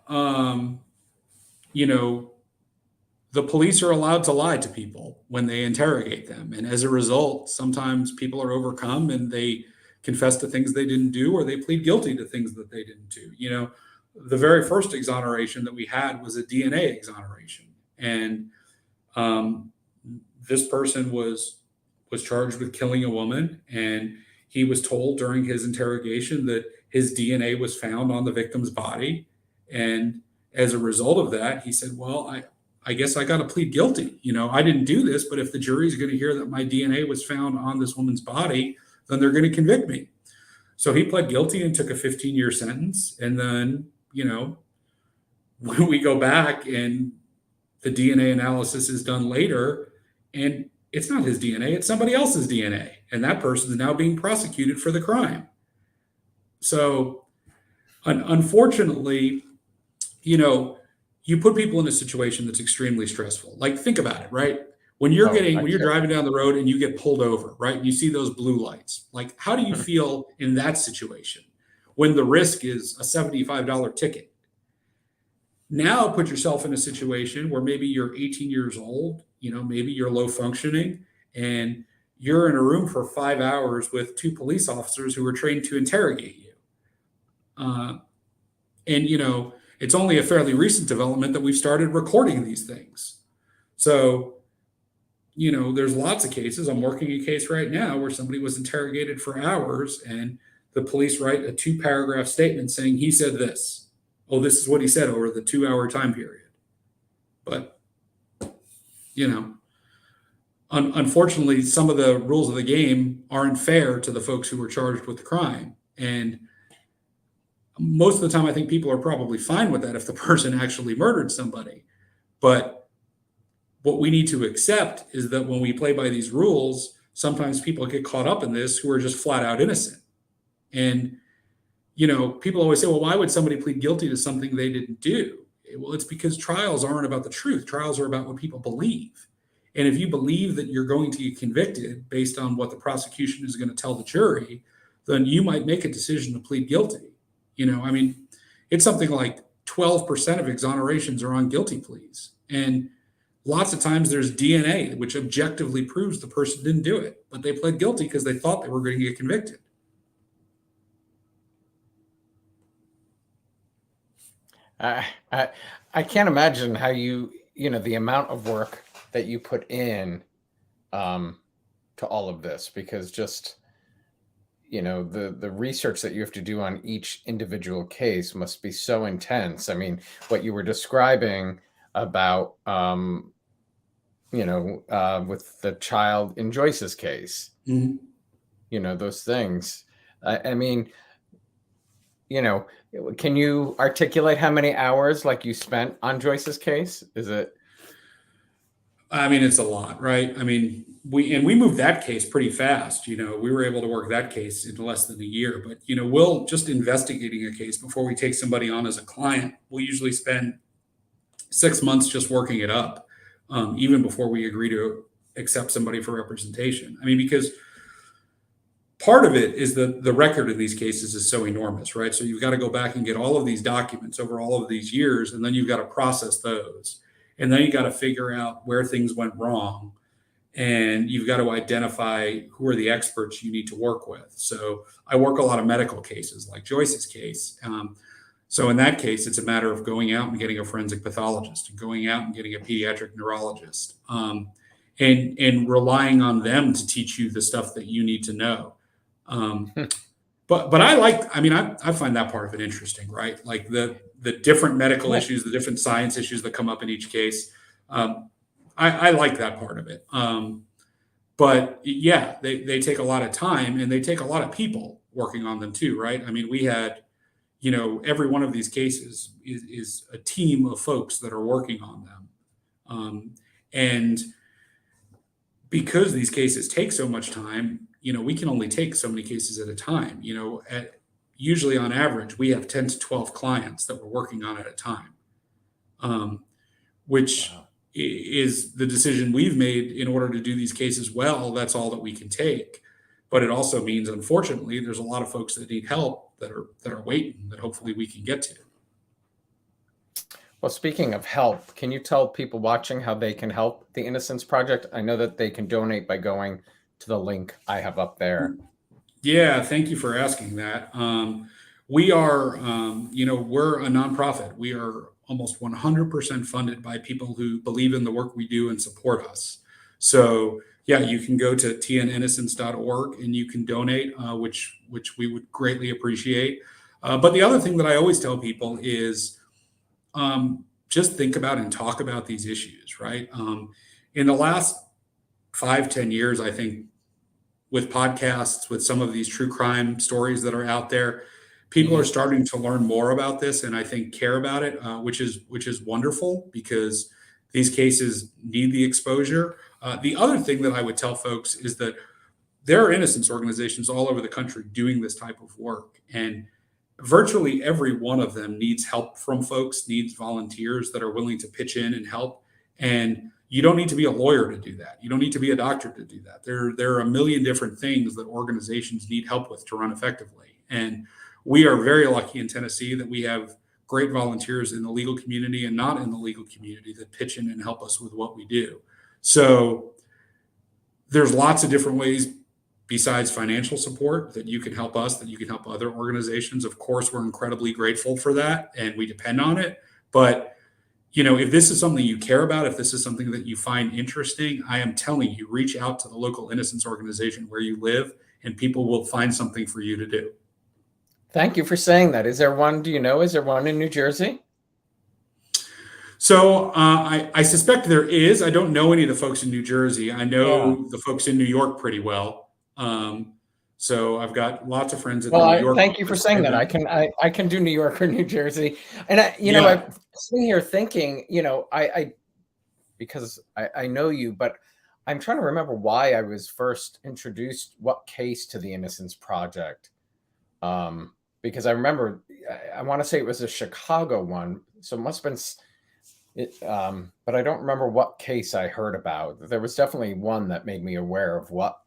Speaker 2: The police are allowed to lie to people when they interrogate them. And as a result, sometimes people are overcome and they confess to things they didn't do, or they plead guilty to things that they didn't do. The very first exoneration that we had was a DNA exoneration. And this person was charged with killing a woman, and he was told during his interrogation that his DNA was found on the victim's body. And as a result of that, he said, well, I guess I got to plead guilty. I didn't do this, but if the jury's going to hear that my DNA was found on this woman's body, then they're going to convict me. So he pled guilty and took a 15-year sentence. And then, when we go back and the DNA analysis is done later, and it's not his DNA, it's somebody else's DNA. And that person is now being prosecuted for the crime. So unfortunately, you put people in a situation that's extremely stressful. Like, think about it, right? When you're driving down the road and you get pulled over, right? And you see those blue lights. Like, how do you feel in that situation when the risk is a $75 ticket? Now put yourself in a situation where maybe you're 18 years old, maybe you're low functioning, and you're in a room for 5 hours with 2 police officers who are trained to interrogate you. And it's only a fairly recent development that we've started recording these things. So, there's lots of cases. I'm working a case right now where somebody was interrogated for hours, and the police write a 2-paragraph statement saying he said this. Oh, this is what he said over the 2-hour time period. But, unfortunately, some of the rules of the game aren't fair to the folks who were charged with the crime. And most of the time, I think people are probably fine with that if the person actually murdered somebody. But what we need to accept is that when we play by these rules, sometimes people get caught up in this who are just flat out innocent. And, people always say, well, why would somebody plead guilty to something they didn't do? Well, it's because trials aren't about the truth. Trials are about what people believe. And if you believe that you're going to get convicted based on what the prosecution is going to tell the jury, then you might make a decision to plead guilty. It's something like 12% of exonerations are on guilty pleas. And lots of times there's DNA, which objectively proves the person didn't do it, but they pled guilty because they thought they were going to get convicted.
Speaker 1: I can't imagine how the amount of work that you put in to all of this, because just the research that you have to do on each individual case must be so intense. I mean, what you were describing about with the child in Joyce's case,
Speaker 2: Mm-hmm.
Speaker 1: those things. I mean, can you articulate how many hours like you spent on Joyce's case? Is it?
Speaker 2: I mean, it's a lot, right? I mean, we moved that case pretty fast. We were able to work that case in less than a year. But we'll just investigating a case before we take somebody on as a client. We'll usually spend 6 months just working it up, even before we agree to accept somebody for representation. I mean, because part of it is the record in these cases is so enormous, right? So you've got to go back and get all of these documents over all of these years, and then you've got to process those. And then you got to figure out where things went wrong. And you've got to identify who are the experts you need to work with. So I work a lot of medical cases like Joyce's case. So in that case, it's a matter of going out and getting a forensic pathologist and going out and getting a pediatric neurologist, and relying on them to teach you the stuff that you need to know. But I find that part of it interesting, right? Like the different medical issues, the different science issues that come up in each case. I like that part of it. But yeah, they take a lot of time, and they take a lot of people working on them too, right? I mean, we had, every one of these cases is a team of folks that are working on them. And because these cases take so much time, we can only take so many cases at a time. Usually on average, we have 10 to 12 clients that we're working on at a time, which
Speaker 1: Wow.
Speaker 2: is the decision we've made in order to do these cases well. That's all that we can take. But it also means, unfortunately, there's a lot of folks that need help that are waiting, that hopefully we can get to.
Speaker 1: Well, speaking of help, can you tell people watching how they can help the Innocence Project? I know that they can donate by going to the link I have up there.
Speaker 2: Yeah, thank you for asking that. We are, we're a nonprofit. We are almost 100% funded by people who believe in the work we do and support us. So yeah, you can go to tninnocence.org and you can donate, which we would greatly appreciate. But the other thing that I always tell people is, just think about and talk about these issues, right? In the last 5-10 years, I think, with podcasts, with some of these true crime stories that are out there, people are starting to learn more about this, and I think care about it, which is wonderful, because these cases need the exposure. The other thing that I would tell folks is that there are innocence organizations all over the country doing this type of work, and virtually every one of them needs help from folks, needs volunteers that are willing to pitch in and help. And you don't need to be a lawyer to do that. You don't need to be a doctor to do that. There are a million different things that organizations need help with to run effectively. And we are very lucky in Tennessee that we have great volunteers in the legal community and not in the legal community that pitch in and help us with what we do. So there's lots of different ways besides financial support that you can help us, that you can help other organizations. Of course, we're incredibly grateful for that and we depend on it. But if this is something you care about, if this is something that you find interesting, I am telling you, reach out to the local innocence organization where you live, and people will find something for you to do.
Speaker 1: Thank you for saying that. Is there one in New Jersey?
Speaker 2: So I suspect there is. I don't know any of the folks in New Jersey. I know the folks in New York pretty well. So I've got lots of friends in the New York.
Speaker 1: Thank you for saying that. I can do New York or New Jersey. And I'm sitting here thinking, because I know you, but I'm trying to remember why I was first introduced, what case to the Innocence Project. Because I remember, I want to say it was a Chicago one. So it must have been, but I don't remember what case I heard about. There was definitely one that made me aware of what,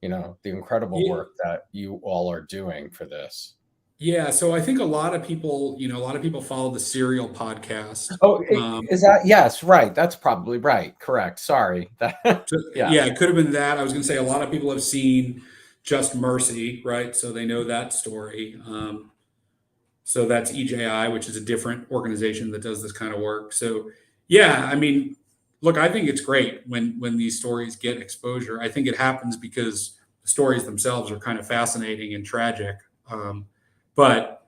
Speaker 1: the incredible work that you all are doing for this.
Speaker 2: Yeah. So I think a lot of people follow the Serial podcast.
Speaker 1: Oh, is that? Yes. Right. That's probably right. Correct. Sorry.
Speaker 2: Yeah, it could have been that. I was going to say a lot of people have seen Just Mercy, right? So they know that story. So that's EJI, which is a different organization that does this kind of work. So yeah, I mean, look, I think it's great when these stories get exposure. I think it happens because the stories themselves are kind of fascinating and tragic. But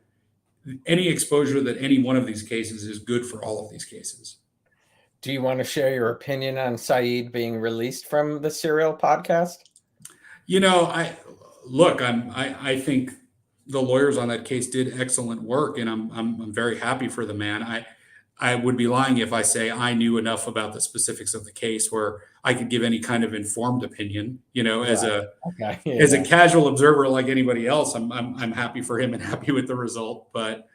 Speaker 2: any exposure that any one of these cases is good for all of these cases.
Speaker 1: Do you want to share your opinion on Saeed being released from the Serial podcast?
Speaker 2: Look, I think the lawyers on that case did excellent work, and I'm very happy for the man. I would be lying if I say I knew enough about the specifics of the case where I could give any kind of informed opinion. As
Speaker 1: Right.
Speaker 2: a
Speaker 1: Okay.
Speaker 2: as a
Speaker 1: Yeah.
Speaker 2: casual observer like anybody else, I'm happy for him and happy with the result. But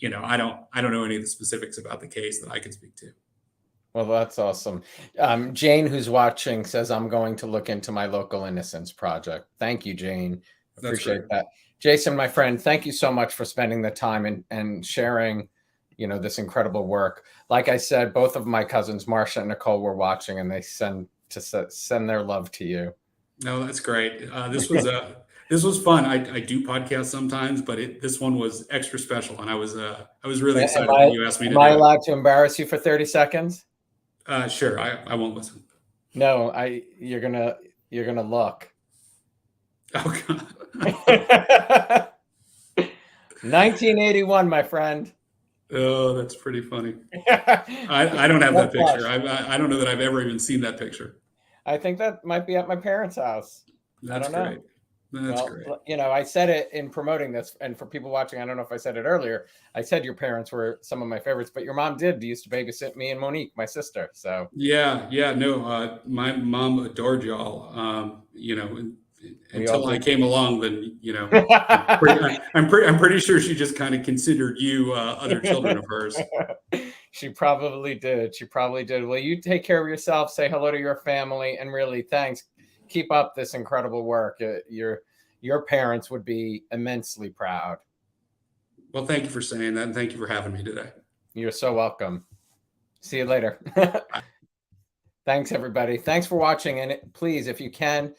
Speaker 2: I don't know any of the specifics about the case that I can speak to.
Speaker 1: Well, that's awesome. Jane, who's watching, says, I'm going to look into my local innocence project. Thank you, Jane.
Speaker 2: That's great.
Speaker 1: Appreciate that. Jason, my friend, thank you so much for spending the time and sharing, this incredible work. Like I said, both of my cousins, Marsha and Nicole, were watching, and they send their love to you.
Speaker 2: No, that's great. This was fun. I do podcasts sometimes, but this one was extra special, and I was really
Speaker 1: Am
Speaker 2: excited that you asked me to
Speaker 1: I
Speaker 2: do
Speaker 1: allowed to embarrass you for 30 seconds?
Speaker 2: it. Sure, I won't listen.
Speaker 1: No, you're gonna look.
Speaker 2: Oh God.
Speaker 1: 1981, my friend.
Speaker 2: Oh, that's pretty funny.
Speaker 1: I
Speaker 2: I don't have that picture. I don't know that I've ever even seen that picture.
Speaker 1: think that might be at my parents' house. I
Speaker 2: That's
Speaker 1: don't know.
Speaker 2: great. That's
Speaker 1: Well,
Speaker 2: great.
Speaker 1: I said it in promoting this, and for people watching, I don't know if I said it earlier. I said your parents were some of my favorites, but your mom used to babysit me and Monique, my sister. So
Speaker 2: Yeah, yeah, no, my mom adored y'all.
Speaker 1: we all
Speaker 2: Until I
Speaker 1: did.
Speaker 2: came along, then I'm pretty sure she just kind of considered you other children of hers.
Speaker 1: She probably did. She probably did. Well, you take care of yourself. Say hello to your family, and really, thanks. Keep up this incredible work. Your parents would be immensely proud.
Speaker 2: Well, thank you for saying that, and thank you for having me today.
Speaker 1: You're so welcome. See you later. Thanks, everybody. Thanks for watching. And please, if you can,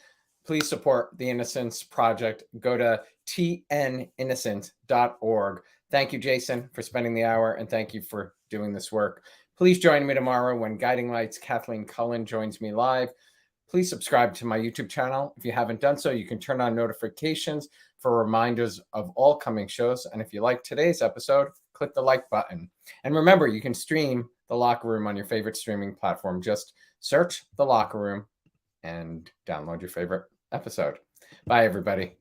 Speaker 1: please support the Innocence Project. Go to tninnocent.org. Thank you, Jason, for spending the hour, and thank you for doing this work. Please join me tomorrow when Guiding Lights Kathleen Cullen joins me live. Please subscribe to my YouTube channel. If you haven't done so, you can turn on notifications for reminders of all coming shows. And if you like today's episode, click the like button. And remember, you can stream The Locher Room on your favorite streaming platform. Just search The Locher Room and download your favorite episode. Bye, everybody.